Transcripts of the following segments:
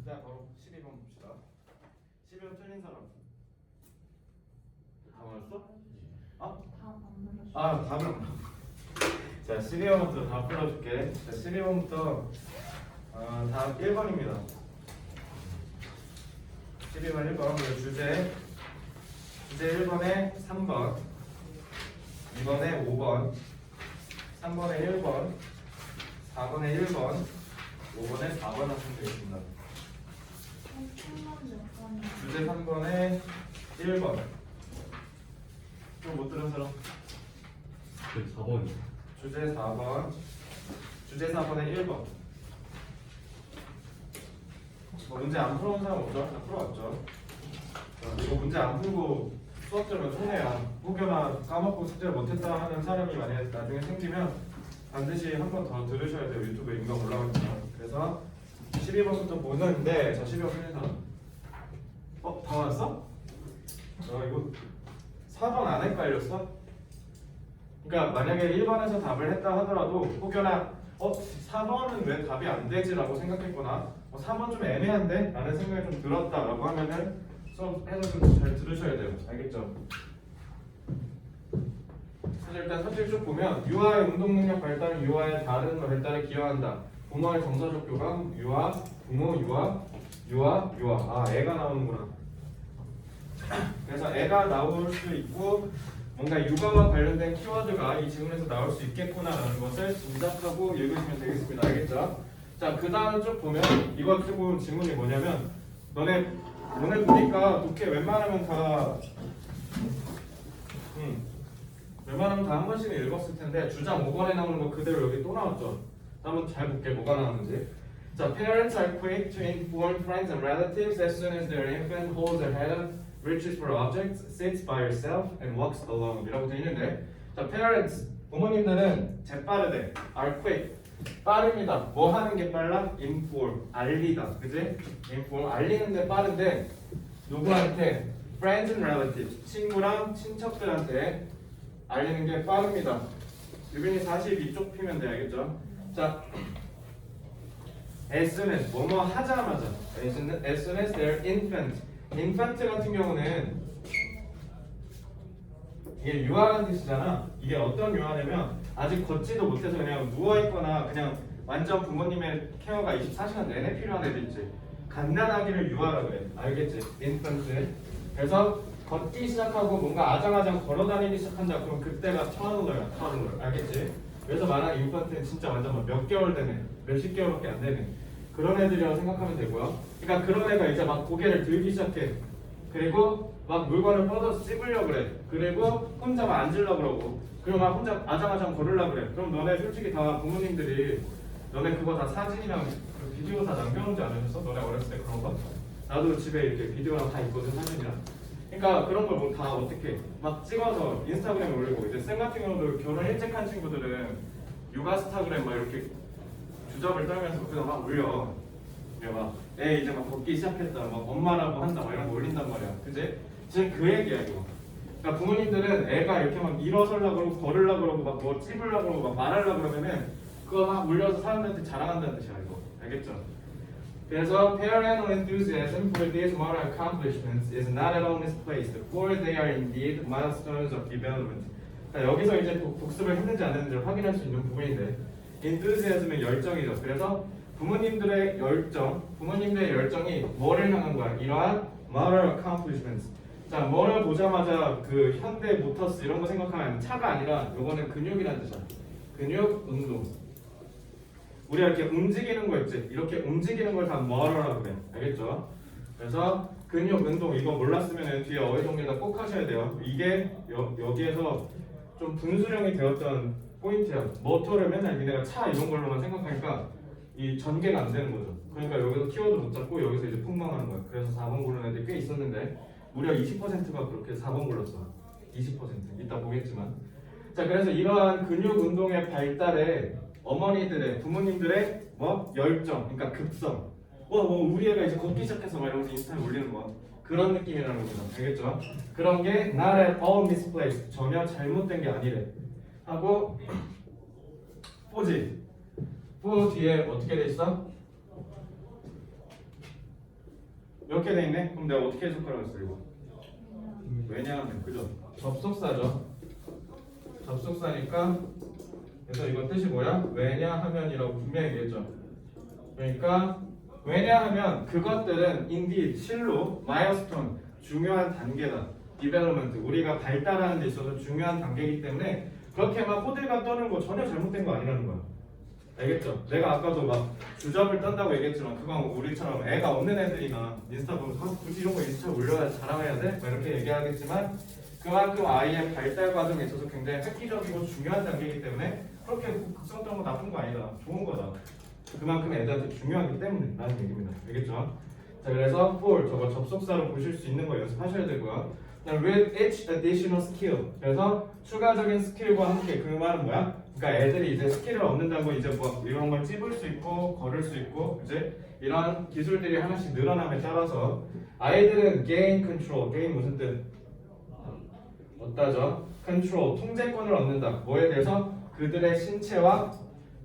자, 바로 12번 봅시다. 12번 틀린 사람. 다 맞았어? 어? 답을 안 풀어. 자, 12번부터 다 풀어줄게. 자, 12번부터 답 1번입니다. 12번 1번 주제 1번에 3번, 2번에 5번, 3번에 1번, 4번에 1번, 5번에 4번 학생되어 있습니다. 주제 3번에 1번. 좀 못 들은 사람? 4번이요. 주제 4번. 주제 4번에 1번. 뭐 문제 안 풀어온 사람 없죠? 다 풀어왔죠? 이거 문제 안 풀고 수업 들으면 손해야. 혹여나 까먹고 숙제를 못했다 하는 사람이 만약에 나중에 생기면 반드시 한 번 더 들으셔야 돼요. 유튜브에 인강 올라가니까. 그래서 12번부터 보는데, 자, 12번 틀린 사람. 다 왔어? 이거 4번 안 헷갈렸어? 그러니까 만약에 1번에서 답을 했다 하더라도 혹여나 4번은 왜 답이 안 되지? 라고 생각했거나 4번 좀 애매한데? 라는 생각이 좀 들었다 라고 하면은 수업해서 좀 잘 들으셔야 돼요. 알겠죠? 사실 일단 사실 쭉 보면 유아의 운동 능력 발달은 유아의 다른 발달에 기여한다. 부모의 정서적 교감, 유아, 부모, 유아. 애가 나오는구나. 그래서 애가 나올 수 있고 뭔가 육아와 관련된 키워드가 이 지문에서 나올 수 있겠구나라는 것을 짐작하고 읽으시면 되겠습니다. 알겠죠? 자, 그 다음 쭉 보면 이거 쓰고 지문이 뭐냐면 너네 보니까 독해 웬만하면 다 한 번씩은 읽었을 텐데 주장 5번에 나오는 거 그대로 여기 또 나왔죠? 한번 잘 볼게 뭐가 나왔는지. 자, parents are quick to inform friends and relatives as soon as their infant holds their head up, reaches for objects, sits by herself, and walks alone. 이라고 되어 있는데, 자, parents 부모님들은 재빠르대, are quick 빠릅니다. 뭐 하는 게 빨라? inform 알리다, 그지? inform 알리는데 빠른데 누구한테? friends and relatives 친구랑 친척들한테 알리는 게 빠릅니다. 유빈이 42쪽 피면 돼, 알겠죠? 자, as soon as 뭐뭐 하자마자 as soon as they're infant 같은 경우는 이게 유아라는 뜻이잖아. 이게 어떤 유아냐면 아직 걷지도 못해서 그냥 누워있거나 그냥 완전 부모님의 케어가 24시간 내내 필요한 애들 있지. 갓난아기를 유아라고 해. 알겠지? infant. 그래서 걷기 시작하고 뭔가 아장아장 걸어다니기 시작한다. 그럼 그때가 toddler야. 알겠지? 그래서 말하는 infant는 진짜 완전 몇 개월 되네. 몇십 개월밖에 안 되네. 그런 애들이라고 생각하면 되고요. 그러니까 그런 애가 이제 막 고개를 들기 시작해. 그리고 막 물건을 뻗어서 씹으려고 그래. 그리고 혼자 막 앉으려고 그러고. 그리고 막 혼자 아장아장 걸으려고 그래. 그럼 너네 솔직히 다 부모님들이 너네 그거 다 사진이랑 그 비디오 다 남겨놓지 않으셨어? 너네 어렸을 때 그런 거? 나도 집에 이렇게 비디오랑 다 있거든, 사진이랑. 그러니까 그런 걸 다 어떻게 막 찍어서 인스타그램에 올리고. 이제 쌤 같은 경우도 결혼 일찍 한 친구들은 육아스타그램 막 이렇게 주접을 떨면서 그냥 막 올려. 애 이제 막 걷기 시작했다, 막 엄마라고 한다, 막 이런 거 올린단 말이야. 그지? 지금 그 얘기야 이거. 그러니까 부모님들은 애가 이렇게 막 일어서려고 그러고 걸으려고 그러고 막 뭐 찝으려고 그러고 막 말하려고 그러면은 그거 막 올려서 사람들한테 자랑한다는 뜻이야 이거. 알겠죠? 그래서 parental enthusiasm for these moral accomplishments is not at all misplaced, for they are indeed milestones of development. 그러니까 여기서 이제 복습을 했는지 안 했는지를 확인할 수 있는 부분인데, enthusiasm은 열정이죠. 그래서 부모님들의 열정이 뭐를 향한 거야? 이러한 moral accomplishments. 자, 뭐를 보자마자 그 현대 모터스 이런 거 생각하면 차가 아니라 요거는 근육이라는 뜻이야. 근육, 운동. 우리가 이렇게 움직이는 거 있지? 이렇게 움직이는 걸 다 moral라고 그래. 알겠죠? 그래서 근육, 운동 이거 몰랐으면 뒤에 어휘 정리가 꼭 하셔야 돼요. 이게 여기에서 좀 분수령이 되었던 포인트야. 모터를 맨날 니네가 차 이런 걸로만 생각하니까 이 전개가 안 되는 거죠. 그러니까 여기서 키워드 못 잡고 여기서 이제 폭망하는 거야. 그래서 4번 고른 애들이 꽤 있었는데 무려 20%가 그렇게 4번 골랐어. 20%. 이따 보겠지만. 자, 그래서 이러한 근육 운동의 발달에 어머니들의, 부모님들의 열정, 그러니까 급성. 우리 애가 이제 걷기 시작해서 막 이러면서 인스타에 올리는 거. 그런 느낌이라는 겁니다. 알겠죠? 그런 게 not at all misplaced. 전혀 잘못된 게 아니래. 하고 포지. for 뒤에 어떻게 돼 있어? 이렇게 돼 있네. 그럼 내가 어떻게 해석하라고 했어 이거? 왜냐하면 그죠? 접속사죠. 접속사니까 그래서 이거 뜻이 뭐야? 왜냐하면이라고 분명히 얘기했죠. 그러니까 왜냐하면 그것들은 indeed 실로 milestone 중요한 단계다. development 우리가 발달하는 데 있어서 중요한 단계이기 때문에 그렇게 막 호들갑 떠는 거 전혀 잘못된 거 아니라는 거야. 알겠죠? 내가 아까도 막 주접을 떤다고 얘기했지만 그건 우리처럼 애가 없는 애들이나 인스타 보면서 굳이 이런 거 인스타 올려야 자랑해야 돼? 막 이렇게 얘기하겠지만 그만큼 아이의 발달 과정에 있어서 굉장히 획기적이고 중요한 단계이기 때문에 그렇게 극성적인 거 나쁜 거 아니다. 좋은 거다. 그만큼 애들한테 중요하기 때문에 라는 얘기입니다. 알겠죠? 자, 그래서 for 저거 접속사로 보실 수 있는 거 연습하셔야 되고요. with each additional skill. 그래서 추가적인 스킬과 함께 그 말은 뭐야? 그러니까 애들이 이제 스킬을 얻는다고 이제 뭐 이런 걸 찝을 수 있고 걸을 수 있고 이제 이런 기술들이 하나씩 늘어남에 따라서 아이들은 gain control. gain 무슨 뜻? 얻다죠. control 통제권을 얻는다. 뭐에 대해서? 그들의 신체와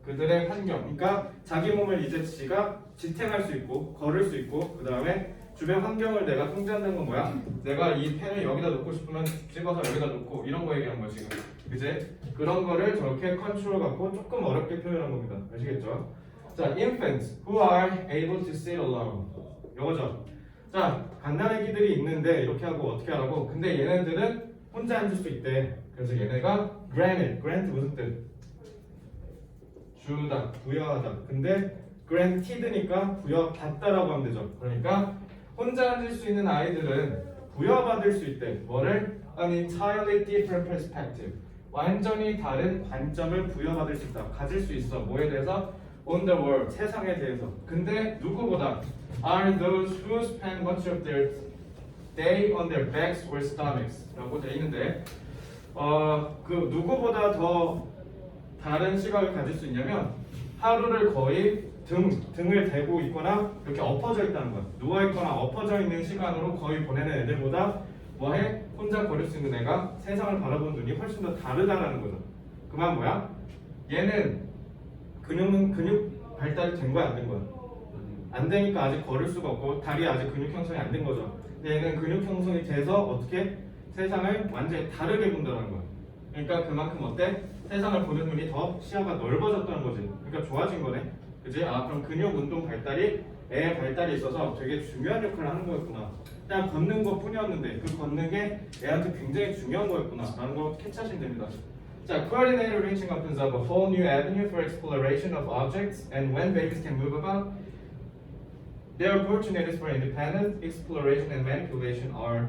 그들의 환경. 그러니까 자기 몸을 이제 지가 지탱할 수 있고 걸을 수 있고 그 다음에 주변 환경을 내가 통제한다는 건 뭐야? 내가 이 펜을 여기다 놓고 싶으면 찍어서 여기다 놓고 이런 거 얘기한 거야 지금. 이제 그런 거를 저렇게 컨트롤 갖고 조금 어렵게 표현한 겁니다. 아시겠죠? 자, infants who are able to sit alone. 요거죠. 자, 갓난아기들이 있는데 이렇게 하고 어떻게 하라고? 근데 얘네들은 혼자 앉을 수 있대. 그래서 얘네가 grant 무슨 뜻? 주다, 부여하다. 근데 granted니까 부여받다라고 하면 되죠. 그러니까 혼자 앉을 수 있는 아이들은 부여받을 수 있대. 뭐를? An entirely different perspective. 완전히 다른 관점을 부여받을 수 있다. 가질 수 있어. 뭐에 대해서? On the world. 세상에 대해서. 근데 누구보다? Are those who spend much of their day on their backs or stomachs. 라고 돼 있는데 그 누구보다 더 다른 시각을 가질 수 있냐면 하루를 거의 등을 대고 있거나 이렇게 엎어져 있다는 거야. 누워 있거나 엎어져 있는 시간으로 거의 보내는 애들보다 뭐해? 혼자 걸을 수 있는 애가 세상을 바라보는 눈이 훨씬 더 다르다라는 거죠. 그 말 뭐야? 얘는 근육 발달이 된 거야 안 된 거야? 안 되니까 아직 걸을 수가 없고 다리 아직 근육 형성이 안 된 거죠. 근데 얘는 근육 형성이 돼서 어떻게 세상을 완전히 다르게 본다는 거야. 그러니까 그만큼 어때? 세상을 보는 눈이 더 시야가 넓어졌다는 거지. 그러니까 좋아진 거네. 그지? 아 그럼 근육 운동 발달이 애의 발달이 있어서 되게 중요한 역할을 하는 거였구나. 그냥 걷는 것 뿐이었는데 그 걷는 게 애한테 굉장히 중요한 거였구나 라는 거 캐치하시면 됩니다. 자, coordinator reaching opens up a whole new avenue for exploration of objects and when babies can move about their opportunities for independent exploration and manipulation are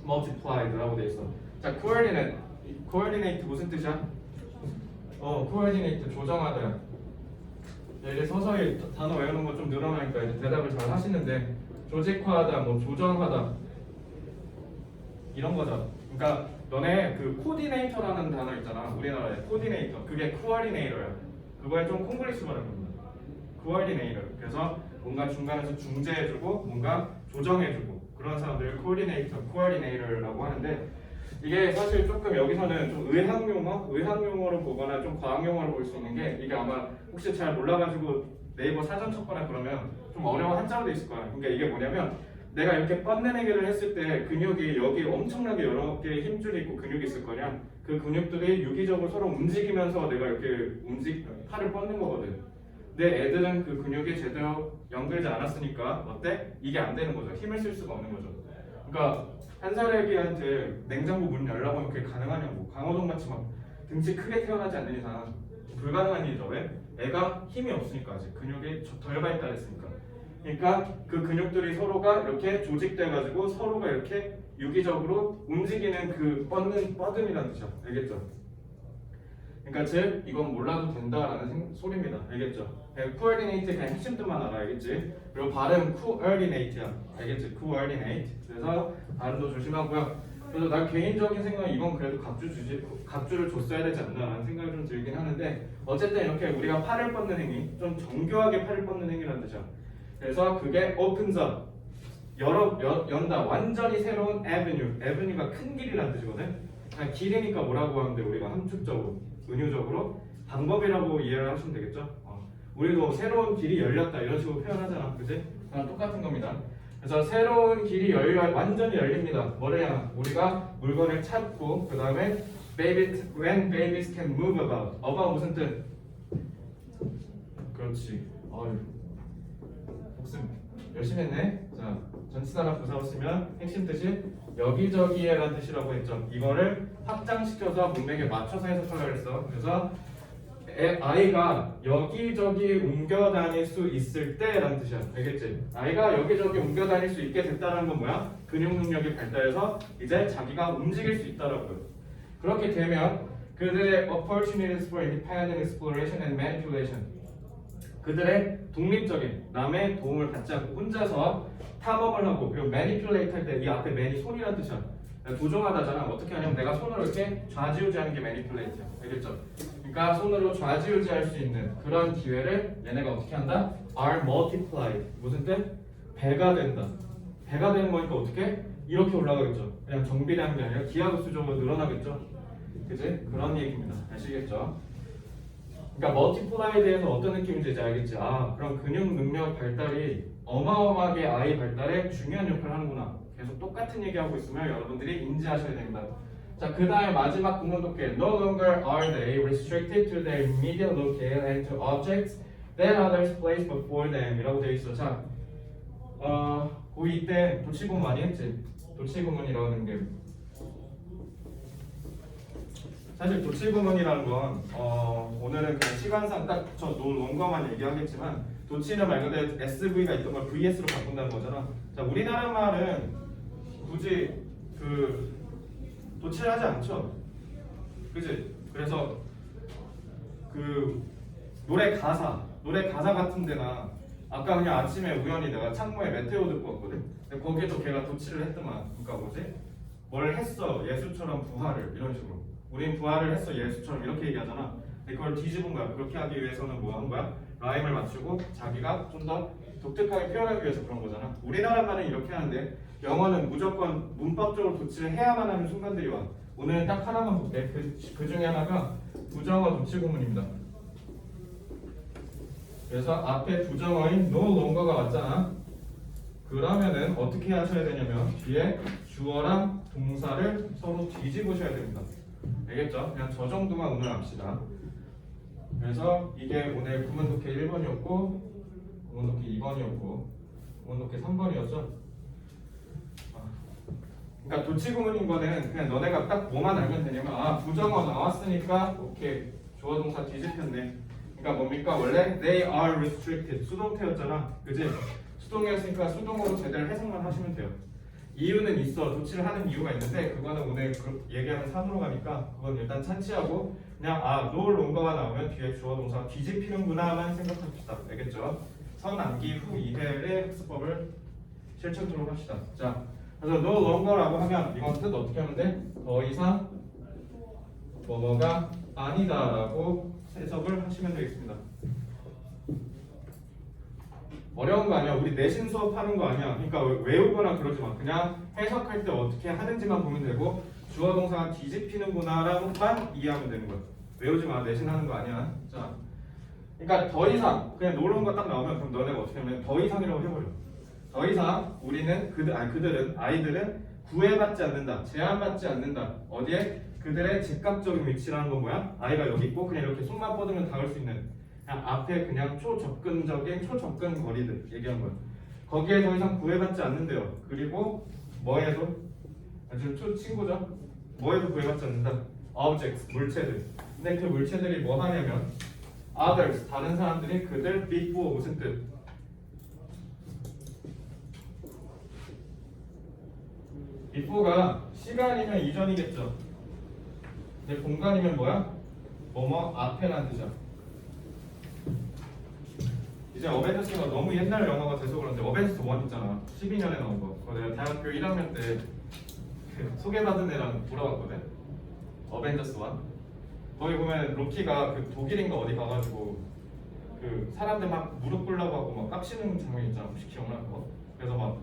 multiplied 라고 돼 있어. 자, coordinate 무슨 뜻이야? coordinate 조정하다. 이제 서서히 단어 외우는 거 좀 늘어나니까 이제 대답을 잘 하시는데 조직화하다, 뭐 조정하다 이런 거죠. 그러니까 너네 그 코디네이터라는 단어 있잖아. 우리나라에 코디네이터 그게 코어디네이터야. 그거에 좀 콩글리시 말하는 겁니다. 코어디네이터. 그래서 뭔가 중간에서 중재해주고 뭔가 조정해주고 그런 사람들을 코어디네이터라고 하는데 이게 사실 조금 여기서는 좀 의학용어로 보거나 좀 과학용어로 볼 수 있는 게 이게 아마 혹시 잘 몰라가지고 네이버 사전 쳤거나 그러면 좀 어려운 한자로 돼 있을 거야. 그러니까 이게 뭐냐면 내가 이렇게 뻗내기를 했을 때 근육이 여기 엄청나게 여러 개의 힘줄이 있고 근육이 있을 거냐. 그 근육들이 유기적으로 서로 움직이면서 내가 이렇게 팔을 뻗는 거거든. 근데 애들은 그 근육이 제대로 연결되지 않았으니까 어때? 이게 안 되는 거죠. 힘을 쓸 수가 없는 거죠. 그러니까 한 살 애기한테 냉장고 문 열라고 하면 그게 가능하냐고. 강호동 같이 막 등치 크게 태어나지 않는 이상 불가능한 일이죠. 왜? 애가 힘이 없으니까 아직 근육이 덜 발달했으니까. 그러니까 그 근육들이 서로가 이렇게 조직돼가지고 서로가 이렇게 유기적으로 움직이는 그 뻗음이라는 뜻이야. 알겠죠? 그러니까 즉 이건 몰라도 된다라는 소리입니다. 알겠죠? coordinate 그냥 핵심들만 알아. 알겠지? 그리고 발음 coordinate야. 알겠지? coordinate. 그래서 발음도 조심하고요. 그래서 난 개인적인 생각은 이건 그래도 갑주를 줬어야 되지 않나라는 생각이 좀 들긴 하는데 어쨌든 이렇게 우리가 팔을 뻗는 행위, 좀 정교하게 팔을 뻗는 행위라는 뜻이야. 그래서 그게 opens up, 연다, 완전히 새로운 avenue가 큰 길이라는 뜻이거든. 그냥 길이니까 뭐라고 하는데 우리가 함축적으로, 은유적으로 방법이라고 이해를 하시면 되겠죠. 우리도 새로운 길이 열렸다 이런 식으로 표현하잖아, 그지? 그냥 똑같은 겁니다. 그래서 새로운 길이 완전히 열립니다. 뭐를 향한? 우리가 물건을 찾고 그 다음에 when babies can move about. 무슨 뜻? 그렇지. 복습 열심히 했네. 자, 전치사나 부사로 쓰면 핵심 뜻이 여기저기에라는 뜻이라고 했죠. 이거를 확장시켜서 문맥에 맞춰서 해석하려고 했어. 그래서 아이가 여기저기 옮겨 다닐 수 있을 때라는 뜻이야. 알겠지? 아이가 여기저기 옮겨 다닐 수 있게 됐다는 건 뭐야? 근육 능력이 발달해서 이제 자기가 움직일 수 있다라고요. 그렇게 되면 그들의 opportunities for independent exploration and manipulation, 그들의 독립적인 남의 도움을 받지 않고 혼자서 탐험을 하고, 그리고 manipulate 할 때 이 앞에 man이 손이라는 뜻이야. 조종하다잖아. 어떻게 하냐면 내가 손으로 이렇게 좌지우지하는 게 manipulate야. 알겠죠? 그러니까 손으로 좌지우지할 수 있는 그런 기회를 얘네가 어떻게 한다? are multiplied. 무슨 뜻? 배가 된다. 배가 되는 거니까 어떻게? 이렇게 올라가겠죠. 그냥 정비례하는 게 아니라 기하급수적으로 늘어나겠죠. 그지? 그런 얘기입니다. 아시겠죠? 그러니까 multiply에 대해서 어떤 느낌인지 이제 알겠지. 그럼 근육 능력 발달이 어마어마하게 아이 발달에 중요한 역할을 하는구나. 계속 똑같은 얘기하고 있으면 여러분들이 인지하셔야 됩니다. 자, 그 다음에 마지막 구문 독해. No longer are they restricted to their immediate locale and to objects that others place before them 이라고 되어 있어. 자, 고2 때 도치구문 많이 했지? 도치구문이라는 게 사실 도치구문이라는 건 오늘은 그냥 시간상 딱 저 논거만 얘기하겠지만 도치는 말 그대로 SV가 있던 걸 VS로 바꾼다는 거잖아. 자, 우리나라 말은 굳이 도치를 하지 않죠. 그지? 그래서 노래 가사 같은 데나 아까 그냥 아침에 우연히 내가 창모에 메테오 듣고 왔거든. 근데 거기에도 걔가 도치를 했더만. 그러니까 뭐지? 뭘 했어 예수처럼 부활을 이런 식으로. 우린 부활을 했어 예수처럼 이렇게 얘기하잖아. 근데 그걸 뒤집은 거야. 그렇게 하기 위해서는 뭐 한 거야? 라임을 맞추고 자기가 좀 더 독특하게 표현하기 위해서 그런 거잖아. 우리나라 말은 이렇게 하는데 영어는 무조건 문법적으로 도치를 해야만 하는 순간들이 와. 오늘은 딱 하나만 볼게. 그 중에 하나가 부정어 도치구문입니다. 그래서 앞에 부정어인 no longer가 왔잖아. 그러면은 어떻게 하셔야 되냐면 뒤에 주어랑 동사를 서로 뒤집으셔야 됩니다. 알겠죠? 그냥 저 정도만 오늘 합시다. 그래서 이게 오늘 구문독해 1번이었고 구문독해 2번이었고 구문독해 3번이었죠? 그러니까 도치구문인 거는 그냥 너네가 딱 뭐만 알면 되냐면 부정어 나왔으니까 오케이 주어 동사 뒤집혔네. 그러니까 뭡니까? 원래 they are restricted 수동태였잖아. 그지? 수동이었으니까 수동으로 제대로 해석만 하시면 돼요. 이유는 있어. 도치를 하는 이유가 있는데 그거는 오늘 얘기하는 산으로 가니까 그건 일단 찬치하고 그냥 no longer가 나오면 뒤에 주어 동사가 뒤집히는구나만 생각합시다. 알겠죠? 선암기 후 이해의 학습법을 실천토록 합시다. 자, 그래서 no longer라고 하면 이건 뜻 어떻게 하면 돼? 더 이상 뭐뭐가 아니다라고 해석을 하시면 되겠습니다. 어려운 거 아니야. 우리 내신 수업하는 거 아니야. 그러니까 외우거나 그러지 마. 그냥 해석할 때 어떻게 하는지만 보면 되고 주어 동사가 뒤집히는구나라고만 이해하면 되는 거야. 외우지 마. 내신 하는 거 아니야. 자, 그러니까 더 이상 그냥 노는 거 딱 나오면 그럼 너네가 어떻게 하면 더 이상이라고 해버려. 더 이상 우리는 아이들은 구애받지 않는다. 제한받지 않는다. 어디에? 그들의 즉각적인 위치라는 건 뭐야? 아이가 여기 있고 그냥 이렇게 손만 뻗으면 닿을 수 있는 그냥 앞에 그냥 초접근 거리들 얘기한 거야. 거기에 더 이상 구애받지 않는데요. 그리고 뭐에도 아주 친구죠. 뭐에도 구애받지 않는다. objects 물체들. 근데 그 물체들이 뭐 하냐면 others 다른 사람들이 그들 before 무슨 뜻? before가 시간이면 이전이겠죠. 근데 공간이면 뭐야? 뭐뭐 앞에라는 뜻이야. 이제 어벤져스가 너무 옛날 영화가 돼서 그런데 어벤져스 1 있잖아. 12년에 나온 거. 그거 내가 대학교 1학년 때 소개받은 애랑 돌아왔거든. 어벤져스 1. 거기 보면 로키가 그 독일인가 어디 가가지고 그 사람들 막 무릎 꿇라고 하고 막 깝치는 장면 있잖아. 혹시 기억나 그거? 그래서 막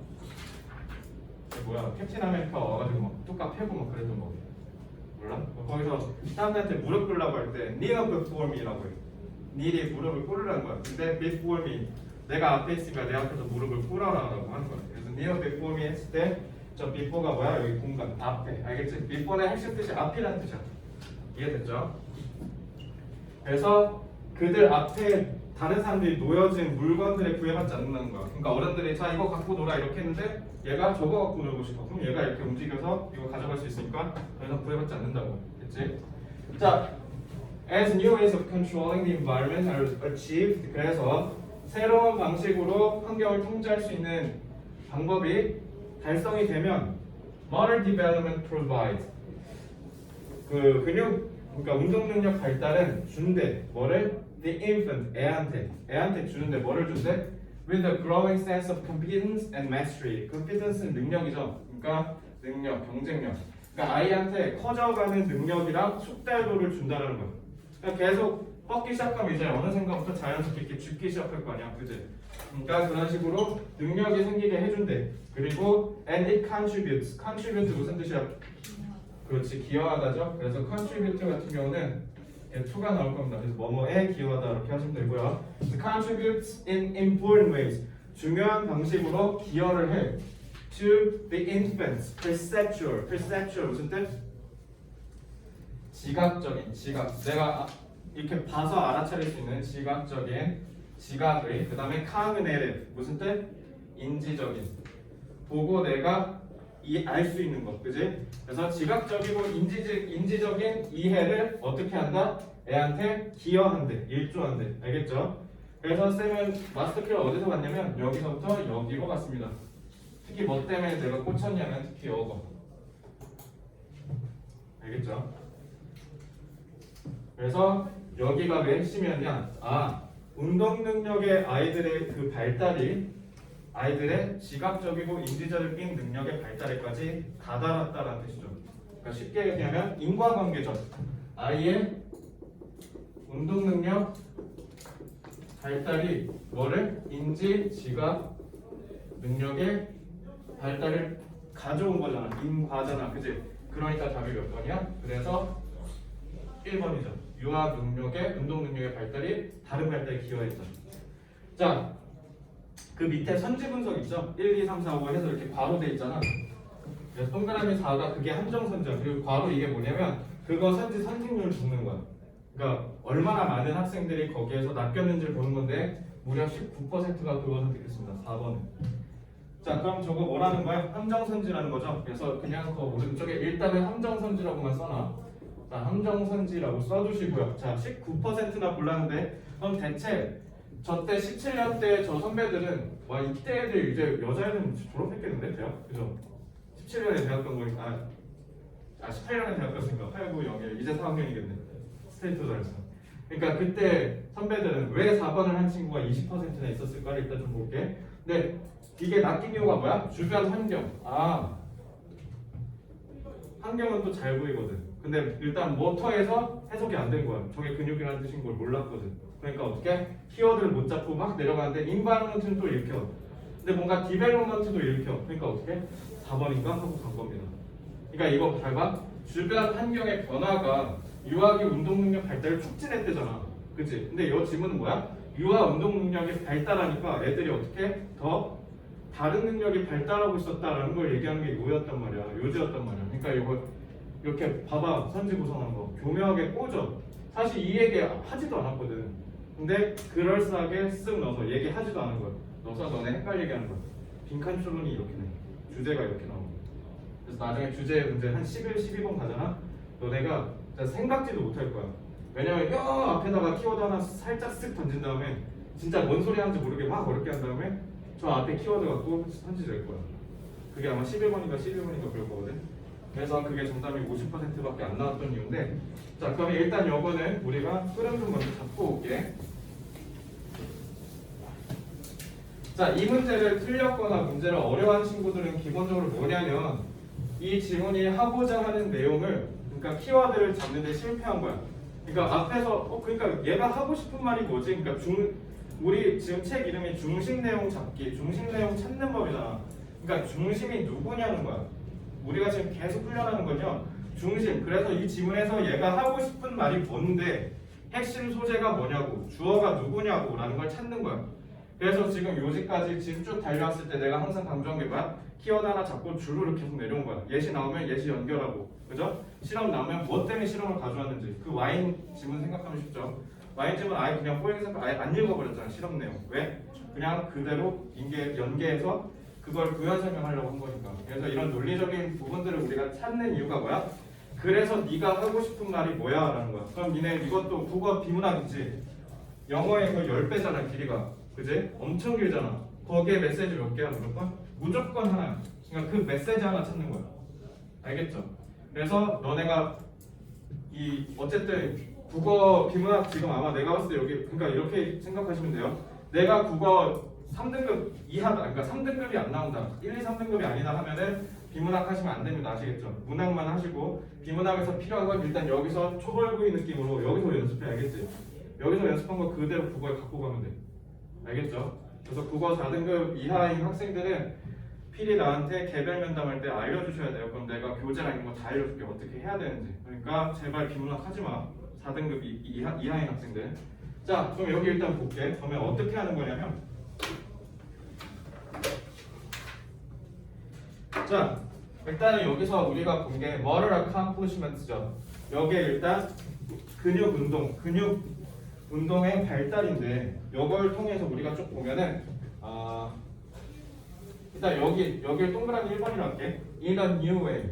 캡틴 아메리카 와가지고 막 뚝딱 패고 막 그랬던 거. 몰라? 거기서 사람들한테 무릎 꿇라고 할 때 kneel before me라고 해. kneel 무릎을 꿇으라는 거야. 근데 before me 내가 앞에 있으니까 내 앞에서 무릎을 꿇어라라고 하는 거야. 그래서 그래서 near before me 했을 때 저 before가 뭐야? 여기 공간 앞에 알겠지? before의 핵심 뜻이 앞이라는 뜻이야. 이해됐죠? 그래서 그들 앞에 다른 사람들이 놓여진 물건들에 구애받지 않는다는 거야. 그러니까 어른들이 자 이거 갖고 놀아 이렇게 했는데 얘가 저거 갖고 놀고 싶어. 그럼 얘가 이렇게 움직여서 이거 가져갈 수 있으니까 더 이상 구애받지 않는다고. 됐지? 자, as new ways of controlling the environment are achieved. 그래서 새로운 방식으로 환경을 통제할 수 있는 방법이 달성이 되면 modern development provides 그 근육 그러니까 운동 능력 발달은 준대 뭐를 the infant 애한테 주는데 뭐를 준대 with a growing sense of competence and mastery. competence는 능력이죠. 그러니까 능력, 경쟁력. 그러니까 아이한테 커져가는 능력이랑 숙달도를 준다는 거야. 그러니까 계속 뻗기 시작하면 이제 어느 순간부터 자연스럽게 이렇게 죽기 시작할 거 아니야, 그지? 그러니까 그런 식으로 능력이 생기게 해준대. 그리고 and it contributes. contribute 무슨 뜻이야? 그렇지, 기여하다죠. 그래서 contribute 같은 경우는 to가 나올 겁니다. 그래서 뭐뭐에 기여하다 이렇게 하시면 되고요. contributes in important ways. 중요한 방식으로 기여를 해. to the infants. perceptual 무슨 뜻? 지각적인 지각. 내가 이렇게 봐서 알아차릴 수 있는 지각의 그 다음에 cognitive 무슨 뜻? 인지적인. 보고 내가 알 수 있는 것, 그지? 그래서 지각적이고 인지적인 이해를 어떻게 한다? 애한테 기여한대, 일조한대, 알겠죠? 그래서 쌤은 마스터키를 어디서 갔냐면 여기서부터 여기로 갔습니다. 특히 뭐 때문에 내가 꽂혔냐면 특히 이거, 알겠죠? 그래서 여기가 왜 핵심이었냐? 운동 능력의 아이들의 그 발달이 아이들의 지각적이고 인지적인 능력의 발달에까지 다다랐다는 뜻이죠. 그러니까 쉽게 얘기하면 인과관계죠. 아이의 운동 능력 발달이 뭐를? 인지, 지각 능력의 발달을 가져온 거잖아. 인과잖아. 그지? 그러니까 답이 몇 번이야? 그래서 1번이죠. 유아 능력의 운동 능력의 발달이 다른 발달에 기여했죠. 자, 그 밑에 선지 분석 있죠? 1, 2, 3, 4, 5 해서 이렇게 괄호 돼 있잖아. 그래서 동그라미 4가 그게 함정선지야. 그리고 괄호 이게 뭐냐면 그거 선지 선생률을 적는 거야. 그러니까 얼마나 많은 학생들이 거기에서 낚였는지를 보는 건데 무려 19%가 그거 선택했습니다. 4번은. 자, 그럼 저거 뭐라는 거야? 함정선지라는 거죠. 그래서 그냥 그 오른쪽에 일단은 함정선지라고만 써놔. 자, 함정선지라고 써주시고요. 자, 19%나 골랐는데 그럼 대체 저때 17년 때 저 선배들은 와 이때 애들 이제 여자애들은 졸업했겠는데 대학? 그죠? 17년에 대학 간 거니까 18년에 대학 갔으니까 8, 9, 0, 1 이제 4학년이겠네. 스테이트 잘했어. 그러니까 그때 선배들은 왜 4번을 한 친구가 20%나 있었을까를 일단 좀 볼게. 근데 이게 낚인 이유가 뭐야? 주변 환경. 환경은 또 잘 보이거든. 근데 일단 모터에서 해석이 안 된 거야. 저게 근육이라는 뜻인 걸 몰랐거든. 그러니까 어떻게? 키워드를 못 잡고 막 내려가는데 인바이러먼트는 또 일으켜. 근데 뭔가 디벨롭먼트도 일으켜. 그러니까 어떻게? 4번인가 하고 간 겁니다. 그러니까 이거 봐봐. 주변 환경의 변화가 유아기 운동 능력 발달을 촉진했대잖아. 그치? 근데 이 질문은 뭐야? 유아 운동 능력이 발달하니까 애들이 어떻게 더 다른 능력이 발달하고 있었다라는 걸 얘기하는 게 요였단 말이야. 요지였단 말이야. 그러니까 이거 이렇게 봐봐. 선지 구성하는 거. 교묘하게 꽂아. 사실 이 얘기 하지도 않았거든. 근데 그럴싸하게 쓱 넣어서 얘기하지도 않은 거야. 넣어서 너네 헷갈리게 하는 거야. 빈칸 추론이 이렇게 돼. 주제가 이렇게 나오는 거야. 그래서 나중에 주제 문제 한 11, 12번 가잖아. 너네가 진짜 생각지도 못할 거야. 왜냐면 앞에다가 키워드 하나 살짝 쓱 던진 다음에 진짜 뭔 소리 하는지 모르게 막 어렵게 한 다음에 저 앞에 키워드 갖고 선지 낼 거야. 그게 아마 11번인가 12번인가 그럴 거거든. 그래서 그게 정답이 50%밖에 안 나왔던 이유인데, 자 그럼 일단 요거는 우리가 흐름 좀 먼저 잡고 올게. 자, 이 문제를 틀렸거나 문제를 어려워하는 친구들은 기본적으로 뭐냐면 이 질문이 하고자 하는 내용을, 그러니까 키워드를 잡는데 실패한 거야. 그러니까 앞에서 그러니까 얘가 하고 싶은 말이 뭐지? 그러니까 우리 지금 책 이름이 중심 내용 잡기, 중심 내용 찾는 법이잖아. 그러니까 중심이 누구냐는 거야. 우리가 지금 계속 훈련하는 건요. 중심. 그래서 이 지문에서 얘가 하고 싶은 말이 뭔데, 핵심 소재가 뭐냐고, 주어가 누구냐고 라는 걸 찾는 거야. 그래서 지금 요지까지 지금 쭉 달려왔을 때 내가 항상 강조한 게 뭐야? 키워드 하나 잡고 줄로 계속 내려온 거야. 예시 나오면 예시 연결하고, 그죠? 실험 나오면 무엇 때문에 실험을 가져왔는지 그 와인 지문 생각하면 쉽죠? 와인 지문 아예 그냥 포획해서 아예 안 읽어버렸잖아 실험 내용. 왜? 그냥 그대로 연계해서 그걸 부연 설명하려고 한 거니까. 그래서 이런 논리적인 부분들을 우리가 찾는 이유가 뭐야? 그래서 네가 하고 싶은 말이 뭐야? 라는 거야. 그럼 니네 이것도 국어 비문학이지? 영어의 그 10배잖아 길이가. 그지? 엄청 길잖아. 거기에 메시지 몇 개야 무조건? 무조건 하나야. 그러니까 그 메시지 하나 찾는 거야. 알겠죠? 그래서 너네가 이 어쨌든 국어 비문학 지금 아마 내가 봤을 때 여기 그러니까 이렇게 생각하시면 돼요. 내가 국어 3등급 이하다. 그러니까 3등급이 안 나온다. 1, 2, 3등급이 아니다 하면은 비문학 하시면 안 됩니다. 아시겠죠? 문학만 하시고 비문학에서 필요한 건 일단 여기서 초벌구이 느낌으로 여기서 연습해. 알겠지? 여기서 연습한 거 그대로 국어에 갖고 가면 돼. 알겠죠? 그래서 국어 4등급 이하인 학생들은 필히 나한테 개별 면담할 때 알려주셔야 돼요. 그럼 내가 교재랑 이런 거 다 알려줄게. 어떻게 해야 되는지. 그러니까 제발 비문학 하지 마. 4등급 이하인 학생들. 자, 그럼 여기 일단 볼게. 그러면 어떻게 하는 거냐면 자, 일단은 여기서 우리가 본 게 motor accomplishments죠. 여기에 일단 근육 운동의 발달인데 이걸 통해서 우리가 쭉 보면은 일단 여기를 동그라미 1번이라고 할게. In a new way.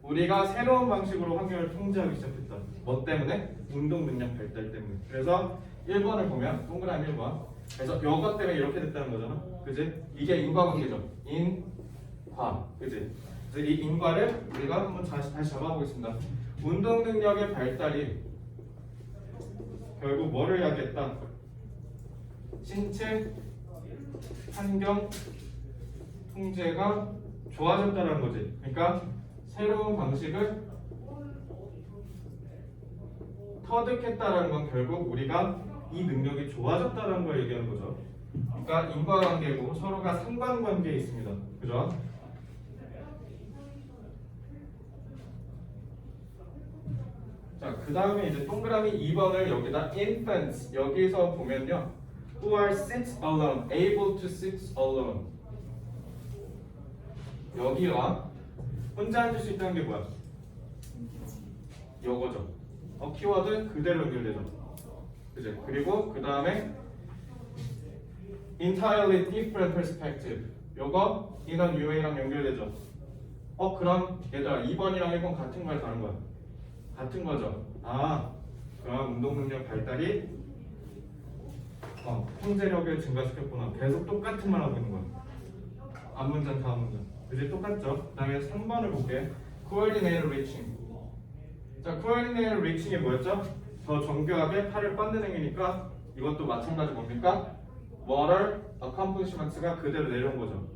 우리가 새로운 방식으로 환경을 통제하기 시작했다. 뭐 때문에? 운동 능력 발달 때문에. 그래서 1번을 보면 동그라미 1번. 그래서 이것 때문에 이렇게 됐다는 거잖아. 그지? 이게 인과관계죠. 인과. 그지? 그래서 이 인과를 우리가 한번 다시 잡아보겠습니다. 운동 능력의 발달이 결국 뭐를 이야기했다? 신체 환경 통제가 좋아졌다는 거지. 그러니까 새로운 방식을 터득했다라는 건 결국 우리가 이 능력이 좋아졌다는 걸 얘기하는 거죠. 그러니까 인과관계고 서로가 상관관계에 있습니다. 그죠? 자, 그 다음에 이제 동그라미 2번을 여기다 infants 여기서 보면요, who are sit alone, able to sit alone. 여기와 혼자 앉을 수 있다는 게 뭐야? 요거죠. 키워드 그대로 연결되죠. 그죠? 그리고 그 다음에 entirely different perspective. 요거 in a new way랑 연결되죠. 그럼 얘들아 2번이랑 1번 같은 거야, 다른 거야? 같은 거죠. 그럼 운동 능력 발달이 통제력을 증가시켰구나. 계속 똑같은 말 하고 있는 거야. 앞 문장 다음 문장. 그지? 똑같죠? 그 다음에 3번을 볼게. coordinated reaching. 자, coordinated reaching이 뭐였죠? 더 정교하게 팔을 뻗는 행위니까 이것도 마찬가지 뭡니까? motor accomplishments가 그대로 내려온 거죠.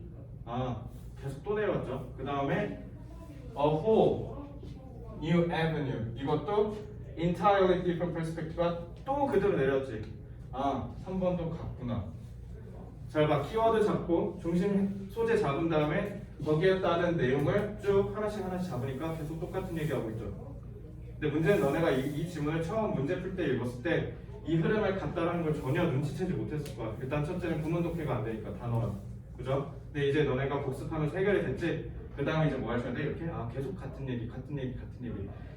계속 또 내려왔죠. 그 다음에 a whole new avenue. 이것도 entirely different perspective가 또 그대로 내렸지. 3번도 같구나. 잘 봐. 키워드 잡고 중심 소재 잡은 다음에 거기에 따른 내용을 쭉 하나씩 잡으니까 계속 똑같은 얘기하고 있죠. 근데 문제는 너네가 이 지문을 처음 문제 풀 때 읽었을 때 이 흐름을 갖다라는 걸 전혀 눈치채지 못했을 거야. 일단 첫째는 구문 독해가 안 되니까 단어랑. 그죠? 근데 이제 너네가 복습하면서 해결이 됐지? 그 다음에 이제 뭐 하시면 돼? 이렇게 계속 같은 얘기.